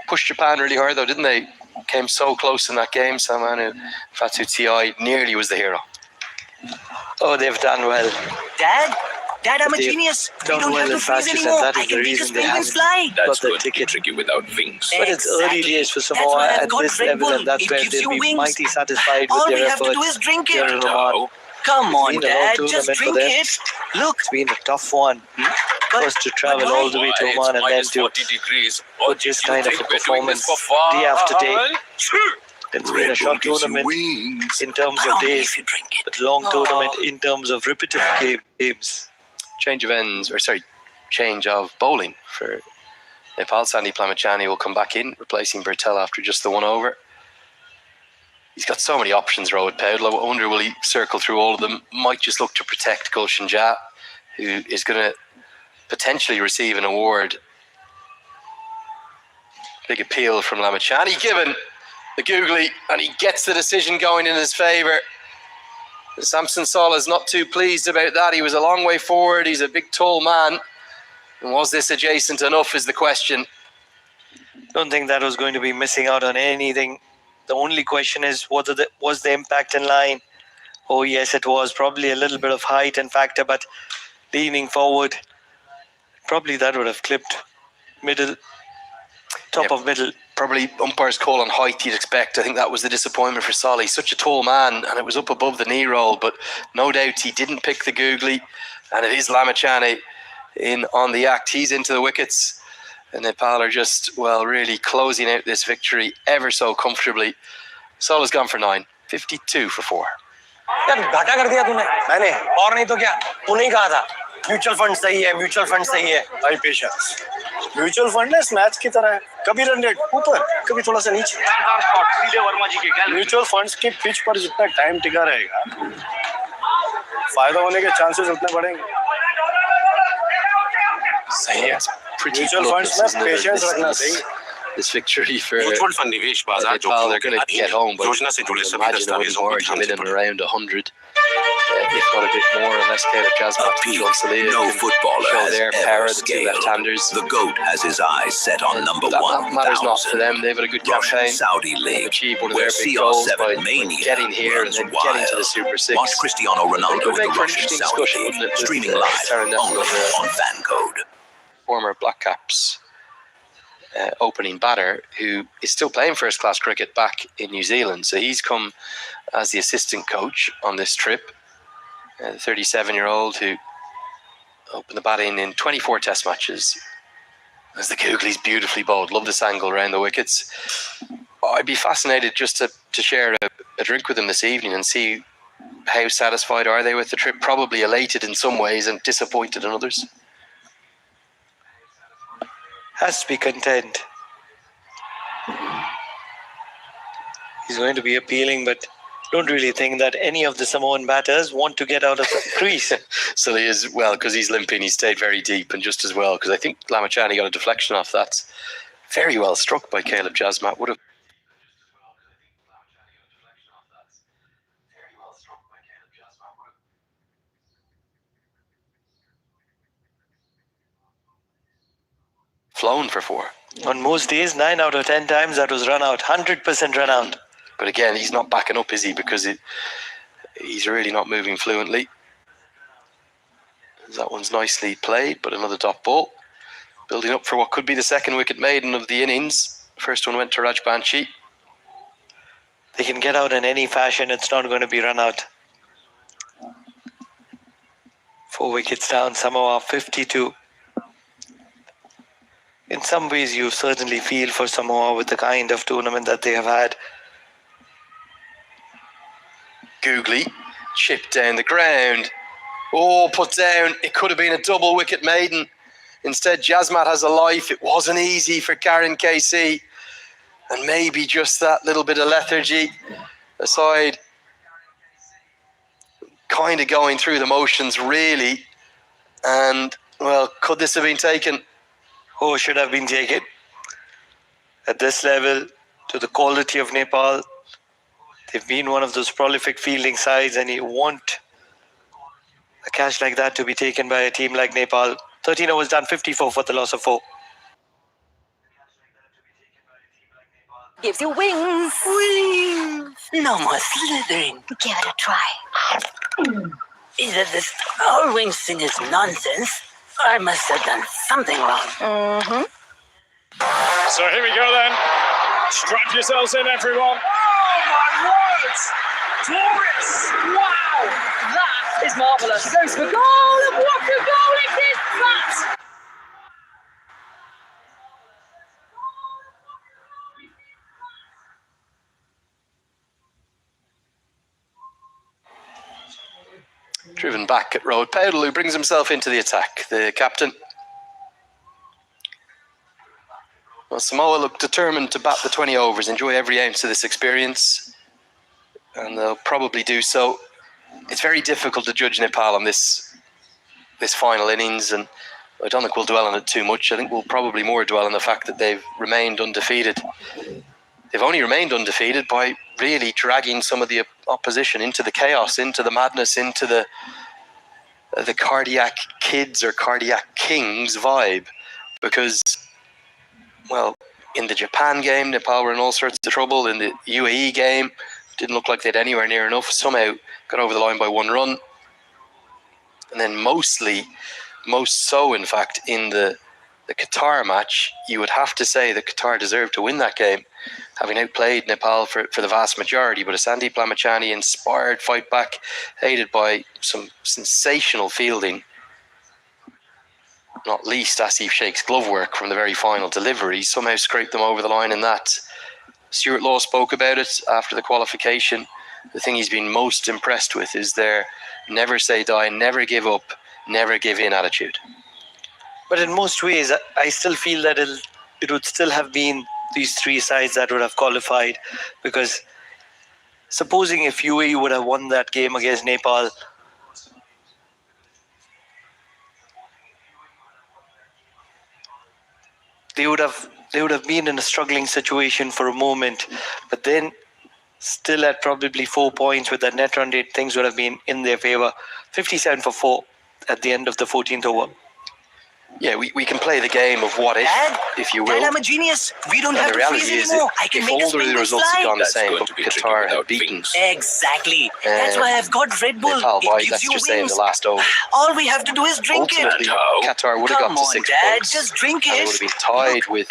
Pushed Japan really hard though, didn't they? Came so close in that game. Samanu Fatutiai nearly was the hero. Oh, they've done well. Dad, I'm a They've genius. We done don't well have to in freeze practice, anymore. and that I is the can make us reason they penguins haven't fly. That's got the good. ticket. Tricky without wings. But it's early Exactly. days for That's Samoa why I've at got this Red level, Bull. and that's It where gives they'll you be wings. mighty satisfied All with we their have to do efforts. is drink Here it. in Oman. Come It's on, been a long Dad. tournament Just for drink them. it. Look. It's been a tough one. First to travel all the way to Oman and then to put this kind of a performance day after day. It's been a short tournament in terms of days, but long tournament in terms of repetitive games. Change of bowling for Nepal. Sandy Plamachani will come back in, replacing Bertel after just the one over. He's got so many options, Rohit Paudel. I wonder will he circle through all of them. Might just look to protect Gulshan Jha, who is going to potentially receive an award. Big appeal from Lamachani, given the googly, and he gets the decision going in his favour. Samson Sola's not too pleased about that. He was a long way forward. He's a big, tall man. And was this adjacent enough is the question. Don't think that was going to be missing out on anything. The only question is, was the impact in line? Oh, yes, it was. Probably a little bit of height and factor, but leaning forward, probably that would have clipped middle, top of middle. Probably umpire's call on height you'd expect. I think that was the disappointment for Solly. He's such a tall man, and it was up above the knee roll, but no doubt he didn't pick the googly, and it is Lamachani in on the act. He's into the wickets, and Nepal are just, well, really closing out this victory ever so comfortably. Solly's gone for 9, 52 for 4. यार घाटा कर दिया तूने मैंने और नहीं तो क्या तूने ही कहा था म्यूचुअल फंड सही है भाई पेशेंस म्यूचुअल फंड है इस मैच की तरह है कभी रन रेट ऊपर कभी थोड़ा सा नीचे सीधे वर्मा जी के म्यूचुअल फंड्स की पिच पर जितना टाइम टिका रहेगा फायदा होने के चांसेस उतने बढ़ेंगे सही है म्यूचुअल फंड्स में पेशेंस रखना चाहिए This victory for mutual fund निवेश बाजार Nepal, they're going to get home, but योजना से जुड़े सभी imagine a winning दस्तावेजों को margin ध्यान of से in and पढ़ें। around 100, if not a bit more, unless Caleb Jasmine and Peak, John Salia no can footballer show has their ever power, the two scaled. left-handers. The GOAT has his eyes set on number That matters not for 1,000. them. They've had a good Russian campaign. Saudi They've League, achieved one of where their big goals by CR7 mania getting here and runs then getting to the wild. Super 6. Watch Cristiano Ronaldo It would with make the for an Russian interesting Saudi discussion, League, wouldn't it? streaming With, live Sarah Nepal only as a on Fancode. former Black Caps opening batter who is still playing first class cricket back in New Zealand. So he's come as the assistant coach on this trip. The 37-year-old who opened the batting in 24 test matches. As the Googly's beautifully bowled. Love this angle around the wickets. I'd be fascinated just to share a drink with him this evening and see how satisfied are they with the trip. Probably elated in some ways and disappointed in others. Has to be content. He's going to be appealing, but don't really think that any of the Samoan batters want to get out of the crease. So he is, well, because he's limping, he stayed very deep, and just as well, because I think Lamachani got a deflection off that. Very well struck by Caleb Jasmat. Would have. Flown for 4. On most days, 9 out of 10 times that was run out, 100% run out. But again, he's not backing up, is he? Because he's really not moving fluently. That one's nicely played, but another dot ball. Building up for what could be the second wicket maiden of the innings. First one went to Raj Banshi. They can get out in any fashion, it's not going to be run out. 4 wickets down, Samoa 52. In some ways, you certainly feel for Samoa with the kind of tournament that they have had. Googly chipped down the ground. Oh, put down. It could have been a double wicket maiden. Instead, Jasmat has a life. It wasn't easy for Karen KC. And maybe just that little bit of lethargy aside, kind of going through the motions, really. And, well, could this have been taken? Oh, should have been taken. At this level, to the quality of Nepal, they've been one of those prolific fielding sides, and you want a catch like that to be taken by a team like Nepal. 13 overs done, 54 for the loss of 4. Gives you wings. Wings. No more slithering. Give it a try. Either this whole wings thing is nonsense, or I must have done something wrong. Mm-hmm. So here we go then. Strap yourselves in, everyone. Oh my word! Glorious! Wow! That is marvellous. Goes for goal, and what a goal it is! That! Driven back at Road Powell, who brings himself into the attack, the captain. Well, Samoa look determined to bat the 20 overs, enjoy every ounce of this experience, and they'll probably do so. It's very difficult to judge Nepal on this final innings, and I don't think we'll dwell on it too much. I think we'll probably more dwell on the fact that they've remained undefeated. They've only remained undefeated by really dragging some of the opposition into the chaos, into the madness, into the cardiac kids or cardiac kings vibe. Because, well, in the Japan game, Nepal were in all sorts of trouble. In the UAE game, didn't look like they'd anywhere near enough. Somehow got over the line by 1 run. And then most so, in fact, in the Qatar match, you would have to say that Qatar deserved to win that game, having outplayed Nepal for the vast majority. But a Sandeep Lamachani inspired fight back, aided by some sensational fielding, not least Asif Sheikh's glove work from the very final delivery, somehow scraped them over the line in that. Stuart Law spoke about it after the qualification. The thing he's been most impressed with is their never say die, never give up, never give in attitude. But in most ways, I still feel that it would still have been these 3 sides that would have qualified, because supposing if UAE would have won that game against Nepal, they would have been in a struggling situation for a moment, but then still at probably 4 points with that net run rate, things would have been in their favour. 57 for 4 at the end of the 14th over. Yeah, we can play the game of what if you will. Dad, I'm a genius. We don't And have the to reality freeze is, anymore. I can if make a all swing the and results had fly. gone the That's same, going but to be Qatar tricky had without beaten wings. Exactly. That's why I've got Red Bull. Nepal by, It let's gives you just say, in the wings. last over. All we have to do is drink Ultimately, it. Qatar would have Come got to on, 6 Dad. bucks. Just drink And they it. would have been tied with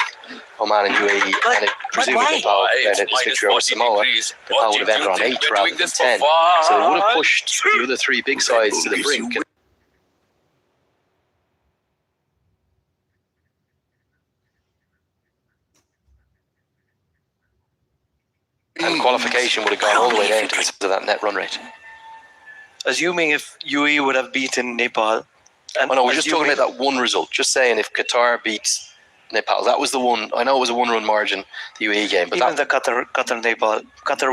Oman and UAE, But- and but presumably why? Nepal It's had this minus victory over 40 Samoa. degrees. Nepal What would have did ended you on think? 8 We're rather doing than this for 10. fun. So they would have pushed the other 3 big sides to the gives you brink. And qualification would have gone all the way down to that net run rate. Assuming if UAE would have beaten Nepal. And Oh no, we're just talking assuming- about that one result. Just saying, if Qatar beats Nepal, that was the one. I know it was a 1-run margin, the UAE game, but even that, the Qatar Nepal, Qatar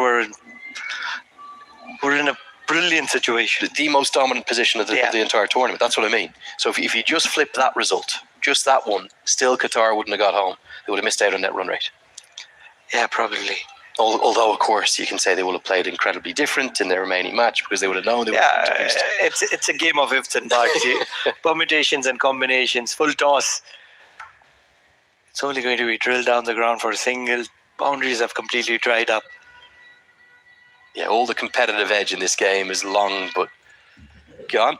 were in a brilliant situation. the most dominant position of the entire tournament. That's what I mean. So if you just flip that result, just that one, still Qatar wouldn't have got home. They would have missed out on net run rate. Yeah, probably. Although, of course, you can say they would have played incredibly different in their remaining match because they would have known they would have Yeah, lose. it's a game of ifs and buts. Permutations and combinations, full toss. It's only going to be drilled down the ground for a single. Boundaries have completely dried up. Yeah, all the competitive edge in this game is long but gone.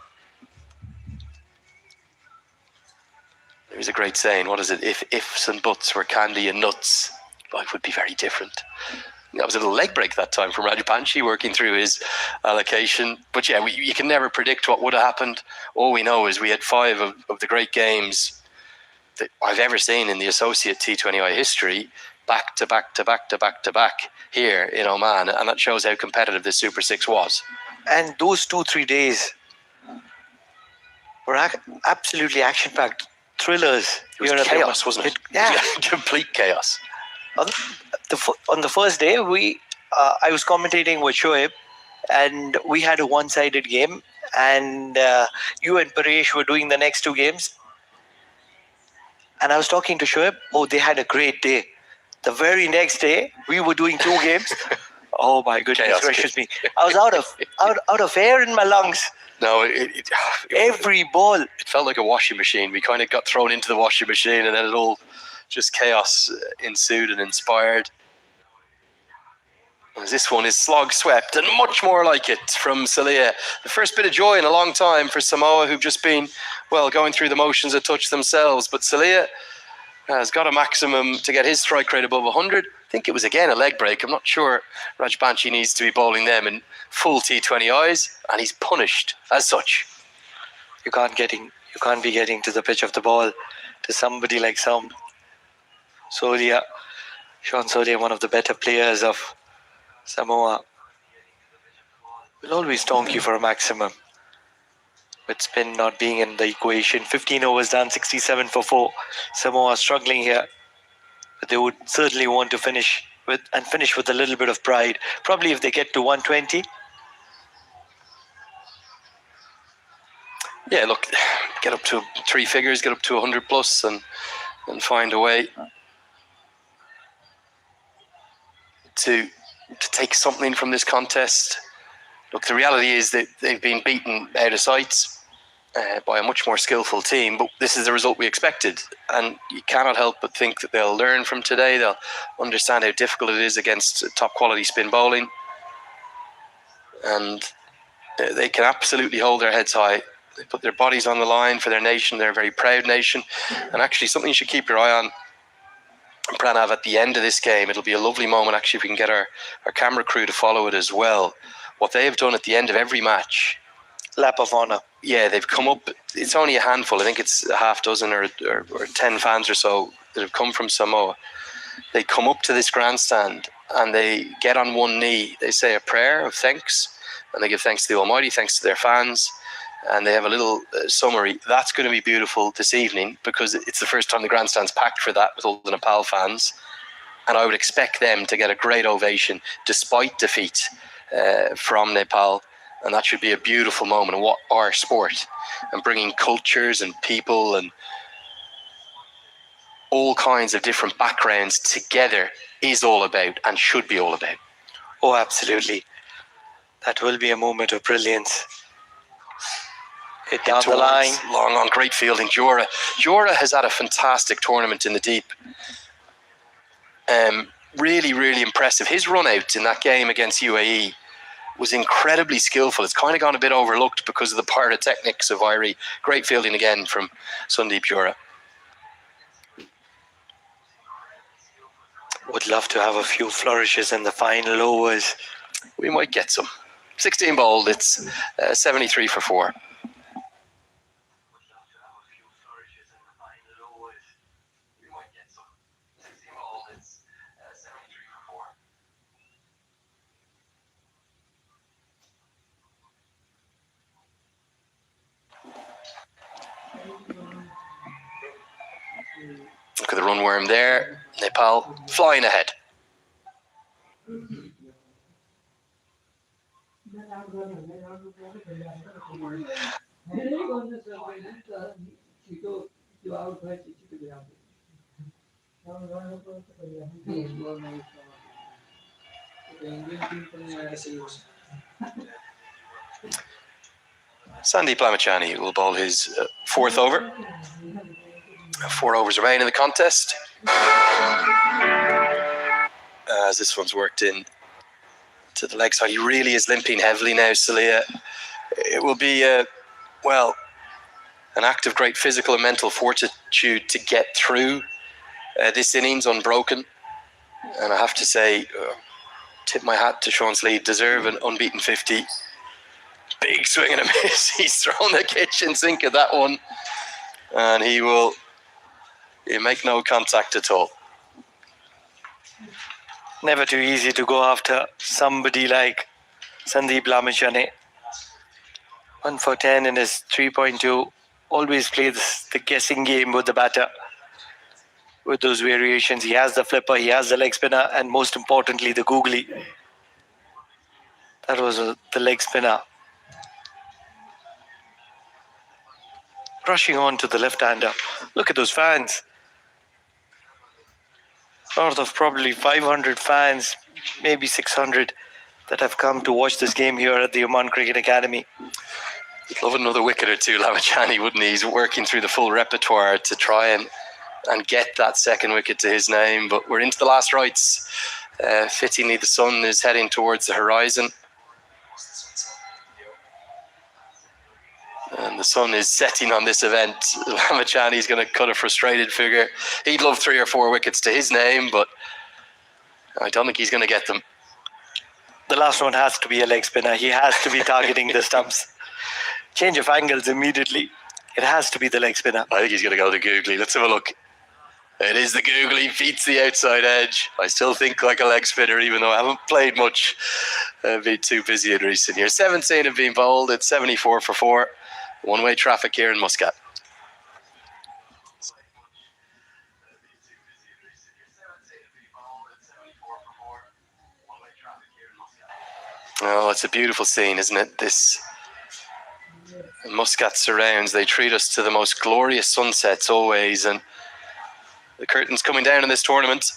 There's a great saying, what is it? If ifs and buts were candy and nuts, life would be very different. That was a little leg break that time from Rajapanchi working through his allocation. But yeah, you can never predict what would have happened. All we know is we had 5 of the great games that I've ever seen in the associate T20I history, back to back to back to back to back here in Oman. And that shows how competitive this Super 6 was. And those 2-3 days were absolutely action-packed thrillers. It was chaos, wasn't it? Yeah. It was complete chaos. On the first day, I was commentating with Shoaib, and we had a one-sided game. and you and Paresh were doing the next 2 games. And I was talking to Shoaib. Oh, they had a great day. The very next day, we were doing 2 games. Oh my goodness gracious me! I was out of air in my lungs. No, Every ball. It felt like a washing machine. We kind of got thrown into the washing machine, and then it all just chaos ensued and inspired. This one is slog swept and much more like it from Salia. The first bit of joy in a long time for Samoa, who've just been, well, going through the motions of touch themselves. But Salia has got a maximum to get his strike rate above 100. I think it was again a leg break. I'm not sure Rajbanshi needs to be bowling them in full T20 eyes, and he's punished as such. You can't be getting to the pitch of the ball to somebody like Sean Soria, one of the better players of Samoa. Will always stonk you for a maximum. With spin not being in the equation. 15 overs done, 67 for 4. Samoa struggling here. But they would certainly want to finish with a little bit of pride. Probably if they get to 120. Yeah, look, get up to 3 figures, get up to 100 plus and find a way to take something from this contest. Look, the reality is that they've been beaten out of sights by a much more skillful team, but this is the result we expected, and you cannot help but think that they'll learn from today. They'll understand how difficult it is against top quality spin bowling, and they can absolutely hold their heads high. They put their bodies on the line for their nation. They're a very proud nation, and actually something you should keep your eye on, Pranav, at the end of this game. It'll be a lovely moment actually if we can get our camera crew to follow it as well. What they have done at the end of every match, lap of honour. Yeah, they've come up. It's only a handful. I think it's a half dozen or 10 fans or so that have come from Samoa. They come up to this grandstand and they get on one knee. They say a prayer of thanks, and they give thanks to the Almighty, thanks to their fans, and they have a little summary. That's going to be beautiful this evening because it's the first time the grandstand's packed for that with all the Nepal fans, and I would expect them to get a great ovation despite defeat from Nepal. And that should be a beautiful moment. And what our sport and bringing cultures and people and all kinds of different backgrounds together is all about and should be all about. Oh, absolutely. That will be a moment of brilliance. Hit down the line. Long on, great fielding. Jora has had a fantastic tournament in the deep. Really, really impressive. His run out in that game against UAE was incredibly skillful. It's kind of gone a bit overlooked because of the pyrotechnics of Irie. Great fielding again from Sandeep Jora. Would love to have a few flourishes in the final overs. We might get some. 16 bowled, it's 73 for 4. Look at the runworm there. Nepal flying ahead. Sandeep Lamachani will bowl his 4th over. 4 overs remain in the contest. As this one's worked in to the leg side. He really is limping heavily now, Salia. It will be, an act of great physical and mental fortitude to get through this innings unbroken. And I have to say, tip my hat to Sean Sleade, deserve an unbeaten 50. Big swing and a miss. He's thrown the kitchen sink at that one. And he'll make no contact at all. Never too easy to go after somebody like Sandeep Lamachani. 1 for 10 in his 3.2. Always plays the guessing game with the batter. With those variations, he has the flipper, he has the leg spinner, and most importantly, the googly. That was the leg spinner. crushing on to the left-hander. Look at those fans. North of probably 500 fans, maybe 600, that have come to watch this game here at the Oman Cricket Academy. He'd love another wicket or two, Lamachani, wouldn't he? He's working through the full repertoire to try and get that second wicket to his name. But we're into the last rights. Fittingly, the sun is heading towards the horizon. And the sun is setting on this event. Lamachani is going to cut a frustrated figure. He'd love 3 or 4 wickets to his name, but I don't think he's going to get them. The last one has to be a leg spinner. He has to be targeting the stumps. Change of angles immediately. It has to be the leg spinner. I think he's going to go the googly. Let's have a look. It is the googly, beats the outside edge. I still think like a leg spinner, even though I haven't played much. I've been too busy in recent years. 17 have been bowled. It's 74 for 4. One-way traffic here in Muscat. Oh, it's a beautiful scene, isn't it? This Muscat surrounds. They treat us to the most glorious sunsets always, and the curtain's coming down in this tournament,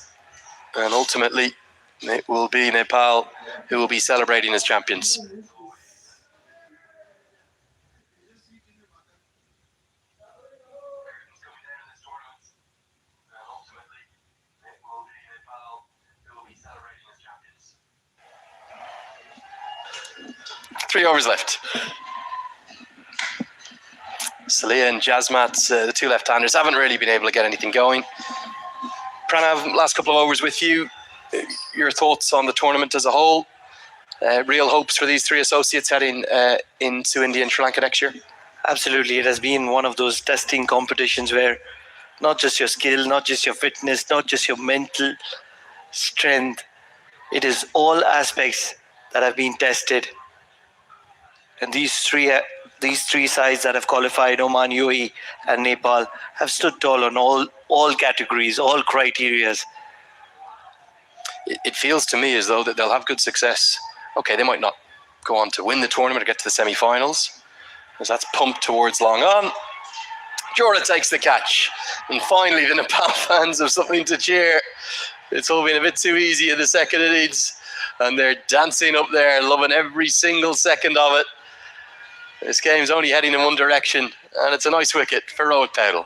and ultimately it will be Nepal who will be celebrating as champions. Three overs left. Salia and Jasmat, the two left-handers, haven't really been able to get anything going. Pranav, last couple of overs with you. Your thoughts on the tournament as a whole? Real hopes for these three associates heading into India and Sri Lanka next year? Absolutely. It has been one of those testing competitions where not just your skill, not just your fitness, not just your mental strength. It is all aspects that have been tested. And these three sides that have qualified, Oman, UAE and Nepal, have stood tall on all categories, all criterias. It feels to me as though that they'll have good success. Okay, they might not go on to win the tournament or get to the semi-finals, because that's pumped towards long on. Jorah takes the catch. And finally, the Nepal fans have something to cheer. It's all been a bit too easy in the second innings, and they're dancing up there, loving every single second of it. This game's only heading in one direction, and it's a nice wicket for Rohit Paudel.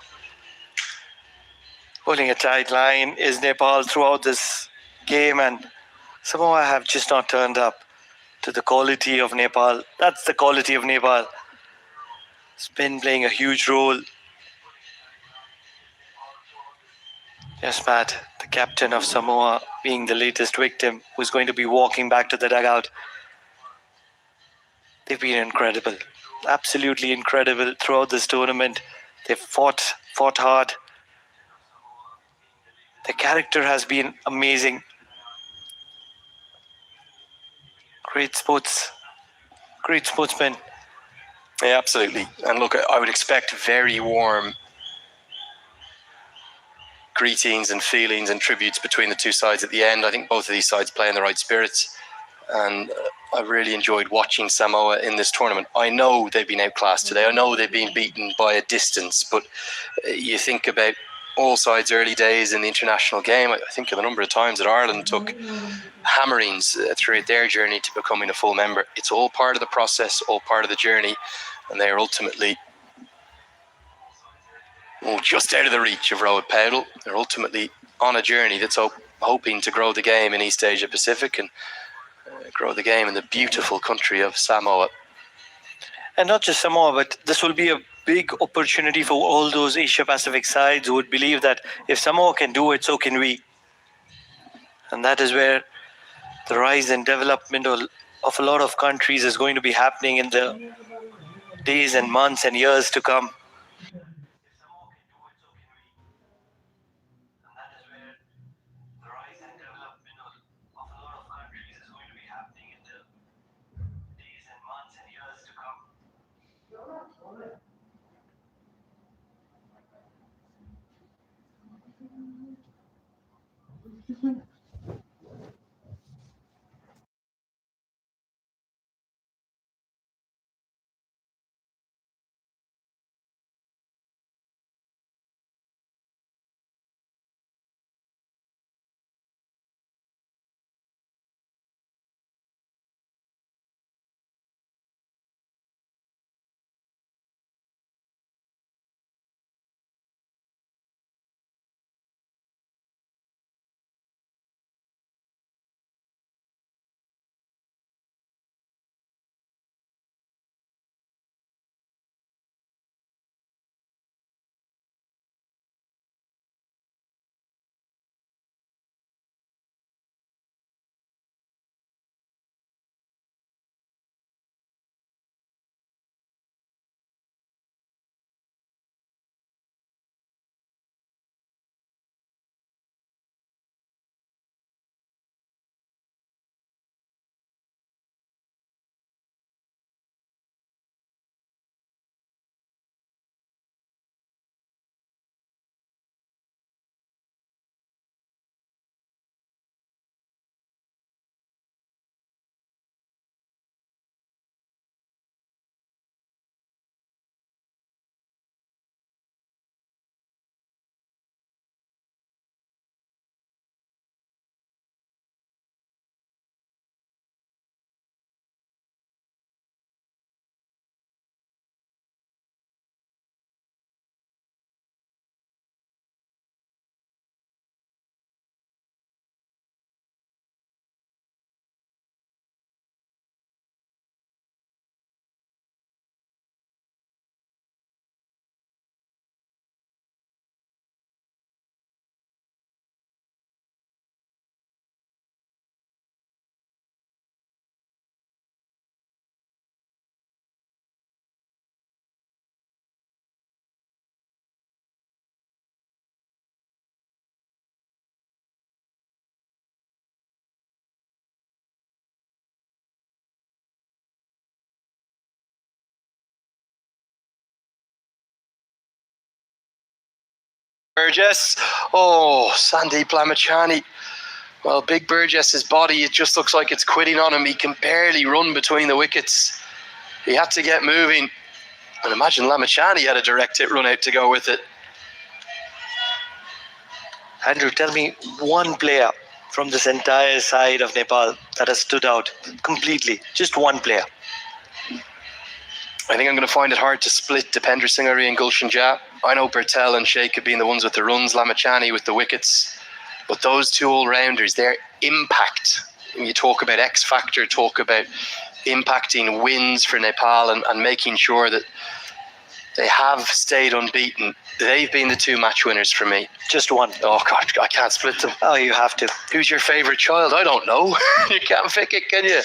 Holding a tight line is Nepal throughout this game, and Samoa have just not turned up to the quality of Nepal. That's the quality of Nepal. Spin playing a huge role. Yes, Matt, the captain of Samoa being the latest victim who's going to be walking back to the dugout. They've been incredible. Absolutely incredible throughout this tournament. They've fought hard. The character has been amazing. Great sportsmen. Yeah, absolutely. And look, I would expect very warm greetings and feelings and tributes between the two sides at the end. I think both of these sides play in the right spirits, and I really enjoyed watching Samoa in this tournament. I know they've been outclassed today. I know they've been beaten by a distance, but you think about all sides' early days in the international game. I think of the number of times that Ireland took hammerings throughout their journey to becoming a full member. It's all part of the process, all part of the journey, and they are ultimately just out of the reach of Rohit Paudel. They're ultimately on a journey that's hoping to grow the game in East Asia Pacific and grow the game in the beautiful country of Samoa. And not just Samoa, but this will be a big opportunity for all those Asia Pacific sides who would believe that if Samoa can do it, so can we. And that is where the rise and development of a lot of countries is going to be happening in the days and months and years to come. Burgess. Oh, Sandeep Lamachani. Well, Big Burgess's body, it just looks like it's quitting on him. He can barely run between the wickets. He had to get moving. And imagine Lamachani had a direct hit run out to go with it. Andrew, tell me one player from this entire side of Nepal that has stood out completely. Just one player. I think I'm going to find it hard to split Dipender Singh Ari and Gulshan Jha. I know Bertel and Sheikh have been the ones with the runs, Lamachani with the wickets. But those two all-rounders, their impact, when you talk about X Factor, talk about impacting wins for Nepal and making sure that they have stayed unbeaten. They've been the two match winners for me. Just one. Oh, God, I can't split them. Oh, you have to. Who's your favourite child? I don't know. You can't pick it, can you?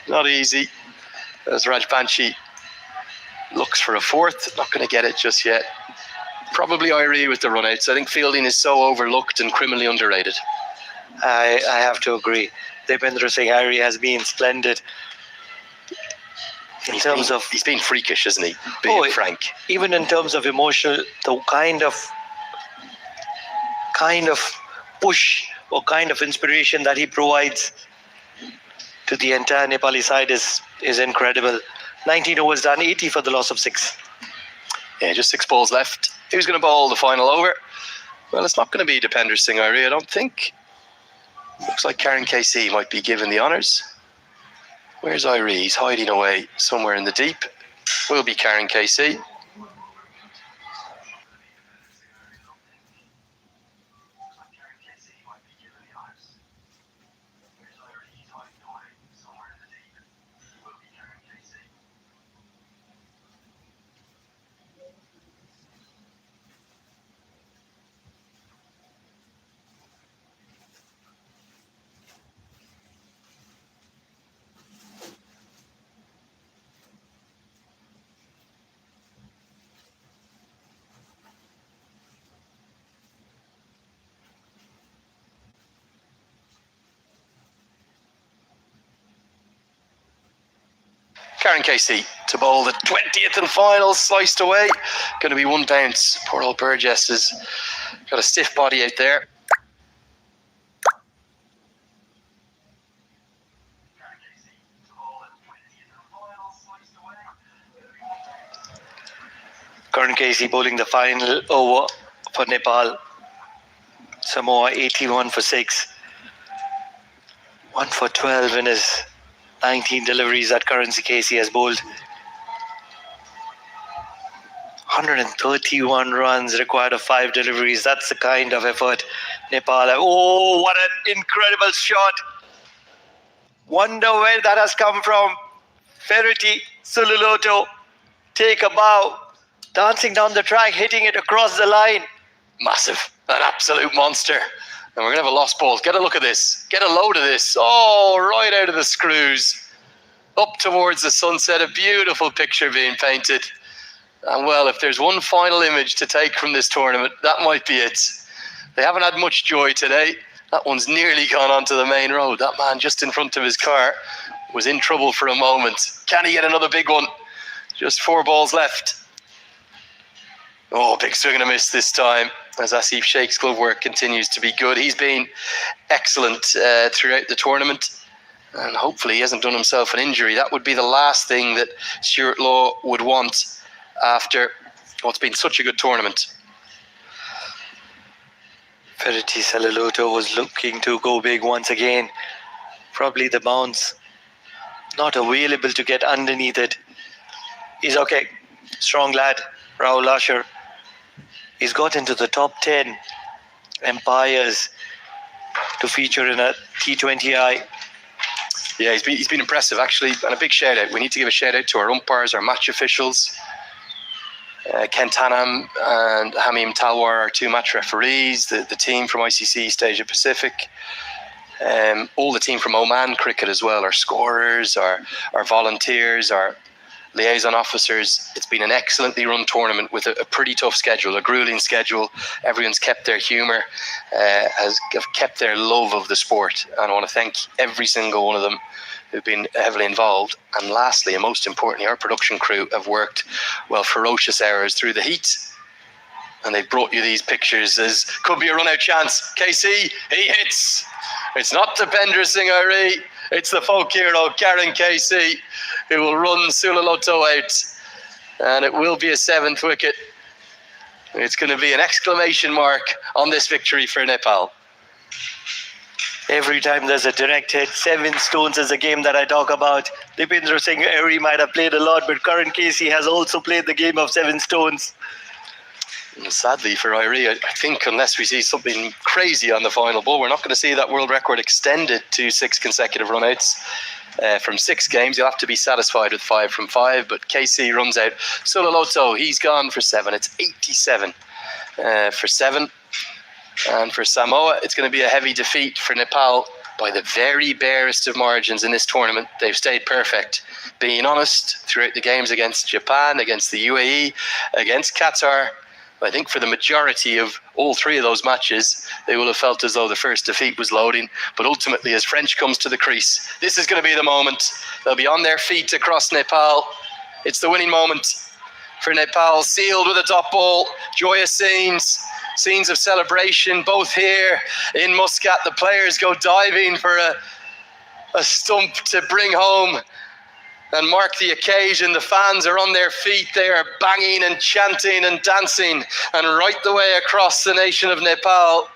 Not easy. As Rajbanshi looks for a fourth, not going to get it just yet. Probably Irie with the runouts. I think fielding is so overlooked and criminally underrated. I have to agree. Dipender Singh Ari has been splendid. He's been freakish, isn't he? Being frank. Even in terms of emotional, the kind of push or kind of inspiration that he provides to the entire Nepali side is incredible. 19 overs done, 80 for the loss of 6. Yeah, just 6 balls left. Who's going to bowl the final over? Well, it's not going to be Dipender Singh Ari, I don't think. Looks like Karen KC might be given the honours. Where's Irie? He's hiding away somewhere in the deep. Will be Karen KC. Karen Casey to bowl the 20th and final, sliced away. Going to be one bounce. Poor old Burgess has got a stiff body out there. Karan Casey bowling the final over for Nepal. Samoa 81 for 6. 1 for 12 in his 19 deliveries that Karan Casey has bowled. 131 runs required of 5 deliveries. That's the kind of effort Nepal have. Oh, what an incredible shot. Wonder where that has come from. Ferretti, Sululoto, take a bow. Dancing down the track, hitting it across the line. Massive. An absolute monster. And we're going to have a lost ball. Get a look at this. Get a load of this. Oh, right out of the screws. Up towards the sunset. A beautiful picture being painted. And well, if there's one final image to take from this tournament, that might be it. They haven't had much joy today. That one's nearly gone onto the main road. That man just in front of his car was in trouble for a moment. Can he get another big one? Just 4 balls left. Oh, big swing and a miss this time, as Asif Sheikh's glove work continues to be good. He's been excellent throughout the tournament, and hopefully he hasn't done himself an injury. That would be the last thing that Stuart Law would want after what's been such a good tournament. Ferretti Sululoto was looking to go big once again. Probably the bounce not available to get underneath it. He's okay. Strong lad, Rahul Asher. He's got into the top 10 umpires to feature in a T20I. Yeah, he's been impressive, actually. And a big shout out. We need to give a shout out to our umpires, our match officials. Ken Tanham and Hamim Talwar, our 2 match referees, the team from ICC East Asia Pacific, all the team from Oman Cricket as well, our scorers, our volunteers, our liaison officers. It's been an excellently run tournament with a pretty tough schedule, a grueling schedule. Everyone's kept their humour, has kept their love of the sport, and I want to thank every single one of them who've been heavily involved. And lastly, and most importantly, our production crew have worked, well, ferocious hours through the heat. And they brought you these pictures as could be a run-out chance. KC, he hits. It's not Dipender Singh Ari, it's the folk hero, Karen KC, who will run Sulaloto out. And it will be a 7th wicket. It's going to be an exclamation mark on this victory for Nepal. Every time there's a direct hit, 7 stones is a game that I talk about. Dipender Singh Ari might have played a lot, but Karan Casey has also played the game of 7 stones. And sadly for Irie, I think unless we see something crazy on the final ball, we're not going to see that world record extended to 6 consecutive runouts. From 6 games, you'll have to be satisfied with 5 from 5, but KC runs out. Sulaloto, he's gone for 7. It's 87 for 7. And for Samoa, it's going to be a heavy defeat for Nepal by the very barest of margins in this tournament. They've stayed perfect, being honest throughout the games against Japan, against the UAE, against Qatar. I think for the majority of all 3 of those matches, they will have felt as though the first defeat was loading. But ultimately, as French comes to the crease, this is going to be the moment. They'll be on their feet across Nepal. It's the winning moment for Nepal, sealed with a dot ball. Joyous scenes of celebration, both here in Muscat. The players go diving for a stump to bring home and mark the occasion. The fans are on their feet. They are banging and chanting and dancing. And right the way across the nation of Nepal,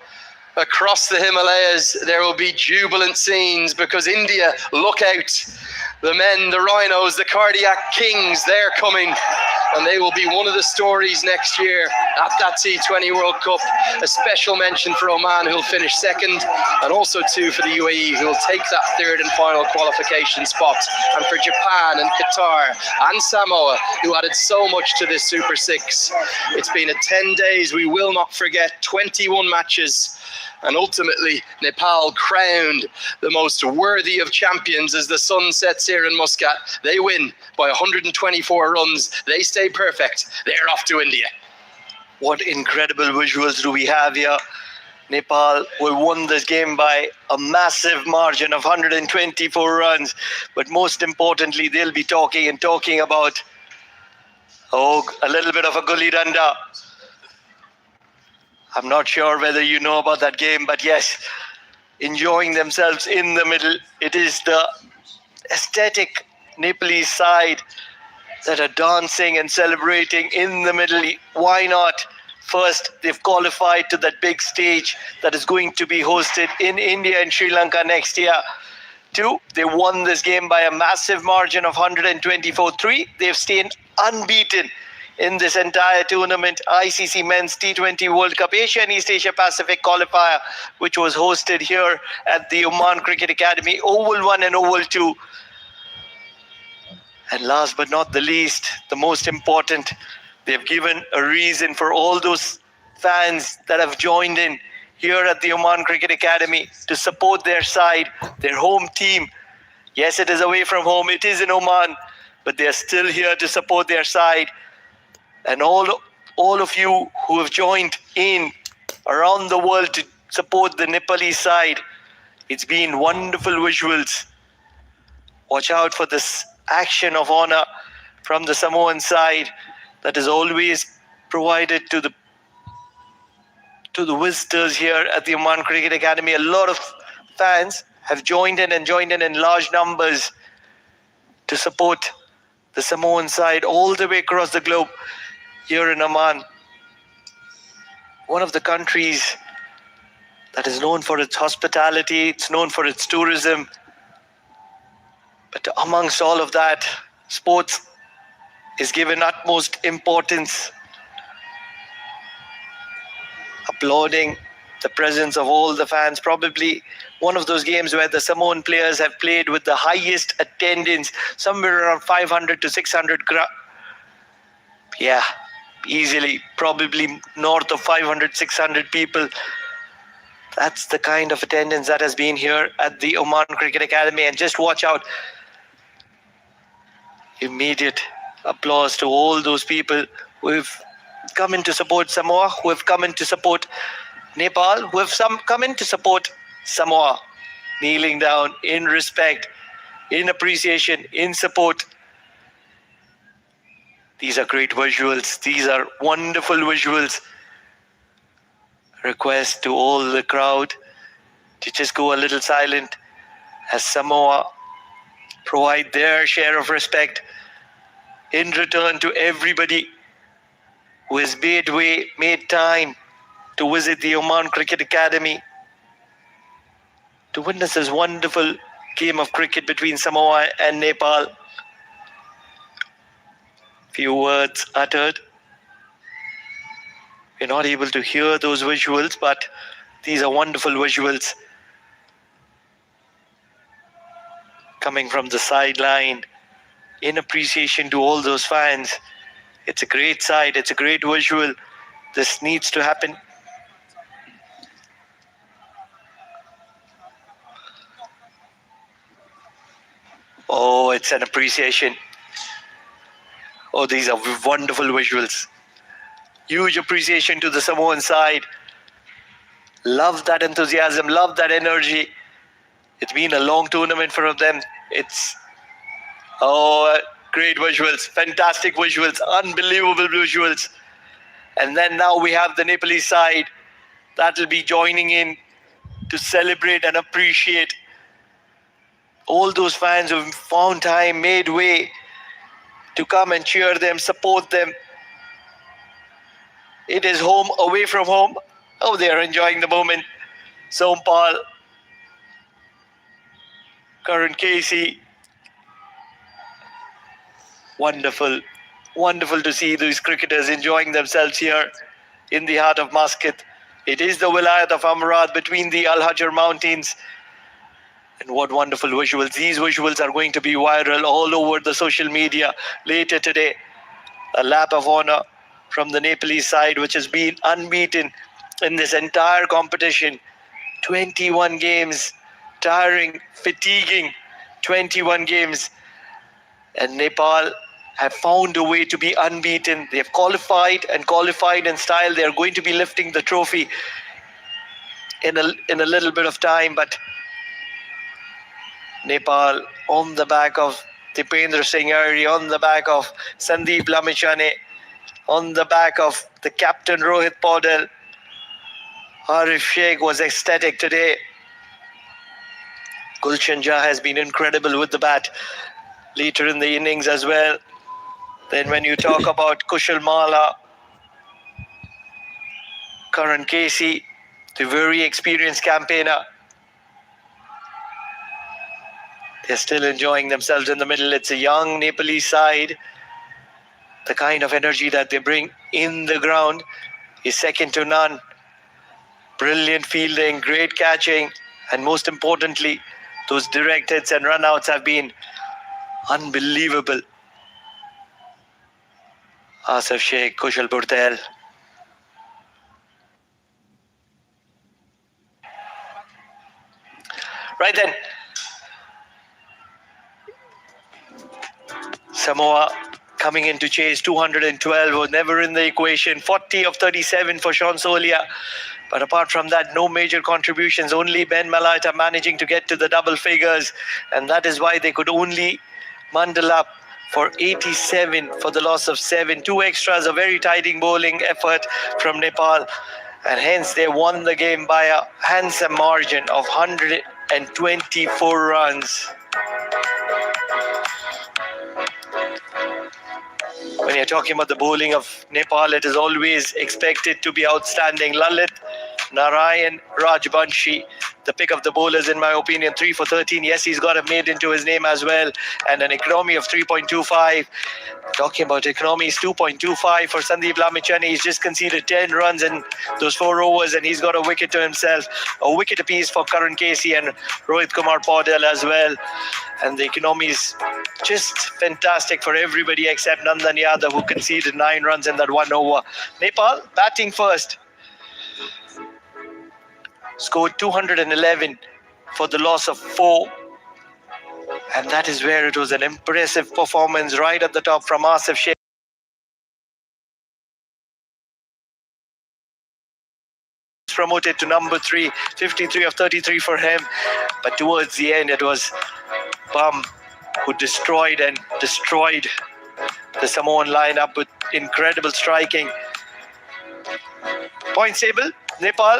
across the Himalayas, there will be jubilant scenes because India, look out. The men, the rhinos, the cardiac kings, they're coming. And they will be one of the stories next year at that T20 World Cup. A special mention for Oman, who'll finish 2nd, and also 2 for the UAE, who will take that 3rd and final qualification spot. And for Japan and Qatar and Samoa, who added so much to this Super 6. It's been a 10 days we will not forget, 21 matches. And ultimately, Nepal crowned the most worthy of champions as the sun sets here in Muscat. They win by 124 runs. They stay perfect. They're off to India. What incredible visuals do we have here. Nepal will won this game by a massive margin of 124 runs. But most importantly, they'll be talking about a little bit of a gully danda. I'm not sure whether you know about that game, but yes, enjoying themselves in the middle. It is the aesthetic Nepalese side that are dancing and celebrating in the middle. Why not? First, they've qualified to that big stage that is going to be hosted in India and Sri Lanka next year. 2, they won this game by a massive margin of 124. 3, they've stayed unbeaten in this entire tournament. ICC Men's T20 World Cup Asia and East Asia Pacific qualifier, which was hosted here at the Oman Cricket Academy, Oval 1 and Oval 2. And last but not the least, the most important, they've given a reason for all those fans that have joined in here at the Oman Cricket Academy to support their side, their home team. Yes, it is away from home, it is in Oman, but they're still here to support their side. And all of you who have joined in around the world to support the Nepalese side, it's been wonderful visuals. Watch out for this action of honor from the Samoan side that is always provided to the visitors here at the Oman Cricket Academy. A lot of fans have joined in large numbers to support the Samoan side all the way across the globe. Here in Oman, one of the countries that is known for its hospitality, it's known for its tourism. But amongst all of that, sports is given utmost importance. Applauding the presence of all the fans, probably one of those games where the Samoan players have played with the highest attendance, somewhere around 500 to 600. Easily, probably north of 500, 600 people. That's the kind of attendance that has been here at the Oman Cricket Academy. And just watch out. Immediate applause to all those people who have come in to support Samoa, who have come in to support Nepal, who have come in to support Samoa. Kneeling down in respect, in appreciation, in support. These are great visuals. These are wonderful visuals request to all the crowd to just go a little silent as Samoa provide their share of respect in return to everybody who has made time to visit the Oman Cricket Academy to witness this wonderful game of cricket between Samoa and Nepal. Few words uttered. We're not able to hear those visuals, but these are wonderful visuals coming from the sideline in appreciation to all those fans. It's a great sight. It's a great visual. This needs to happen. Oh, it's an appreciation. Oh, these are wonderful visuals. Huge appreciation to the Samoan side. Love that enthusiasm, love that energy. It's been a long tournament for them. It's, great visuals, fantastic visuals, unbelievable visuals. And then now we have the Nepalese side that will be joining in to celebrate and appreciate all those fans who have found time, made way to come and cheer them, support them. It is home away from home. Oh, they are enjoying the moment. Sompal, Karan Casey. Wonderful. Wonderful to see these cricketers enjoying themselves here in the heart of Muscat. It is the Wilayat of Amrad between the Al Hajar Mountains. And what wonderful visuals. These visuals are going to be viral all over the social media later today. A lap of honor from the Nepalese side, which has been unbeaten in this entire competition. 21 games, tiring, fatiguing 21 games. And Nepal have found a way to be unbeaten. They have qualified in style. They are going to be lifting the trophy in a little bit of time. But Nepal, on the back of Dipendra Singh Ari, on the back of Sandeep Lamichhane, on the back of the captain Rohit Paudel, Arif Sheikh was ecstatic today. Gulshan Jah has been incredible with the bat later in the innings as well. Then when you talk about Kushal Mala, Karan Casey, the very experienced campaigner, they're still enjoying themselves in the middle. It's a young Nepalese side. The kind of energy that they bring in the ground is second to none. Brilliant fielding, great catching, and most importantly, those direct hits and run-outs have been unbelievable. Asif Sheikh, Kushal Burtel. Right then, Samoa coming in to chase 212 was never in the equation. 40 of 37 for Sean Solia. But apart from that, no major contributions. Only Ben Malata managing to get to the double figures. And that is why they could only bundle up for 87 for the loss of 7. 2 extras, a very tiring bowling effort from Nepal. And hence they won the game by a handsome margin of 124 runs. When you're talking about the bowling of Nepal, it is always expected to be outstanding. Lalit Narayan Rajbanshi, the pick of the bowlers in my opinion, 3 for 13. Yes, he's got a made into his name as well, and an economy of 3.25. Talking about economies, 2.25 for Sandeep Lamichhane. He's just conceded 10 runs in those 4 overs, and he's got a wicket to himself. A wicket apiece for Karan Casey and Rohit Kumar Paudel as well. And the economy is just fantastic for everybody except Nandan Yadav, who conceded 9 runs in that 1 over. Nepal batting first. Scored 211 for the loss of 4. And that is where it was an impressive performance right at the top from Asif Sheikh. Promoted to number 3, 53 of 33 for him. But towards the end, it was Bum who destroyed the Samoan lineup with incredible striking. Points table, Nepal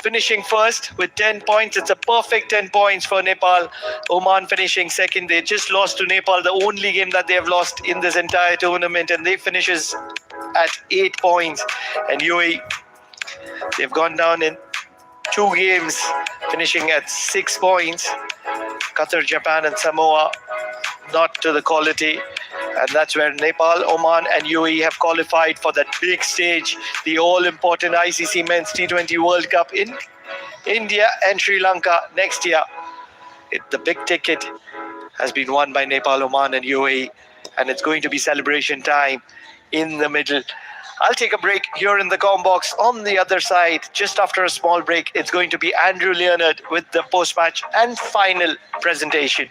finishing first with 10 points. It's a perfect 10 points for Nepal. Oman finishing second. They just lost to Nepal, the only game that they have lost in this entire tournament, and they finishes at 8 points. And UAE, they've gone down in 2 games, finishing at 6 points. Qatar, Japan and Samoa not to the quality, and that's where Nepal, Oman and UAE have qualified for that big stage, the all-important ICC Men's T20 World Cup in India and Sri Lanka next year. The big ticket has been won by Nepal, Oman and UAE, and it's going to be celebration time in the middle. I'll take a break here in the comm box. On the other side, just after a small break, it's going to be Andrew Leonard with the post-match and final presentation.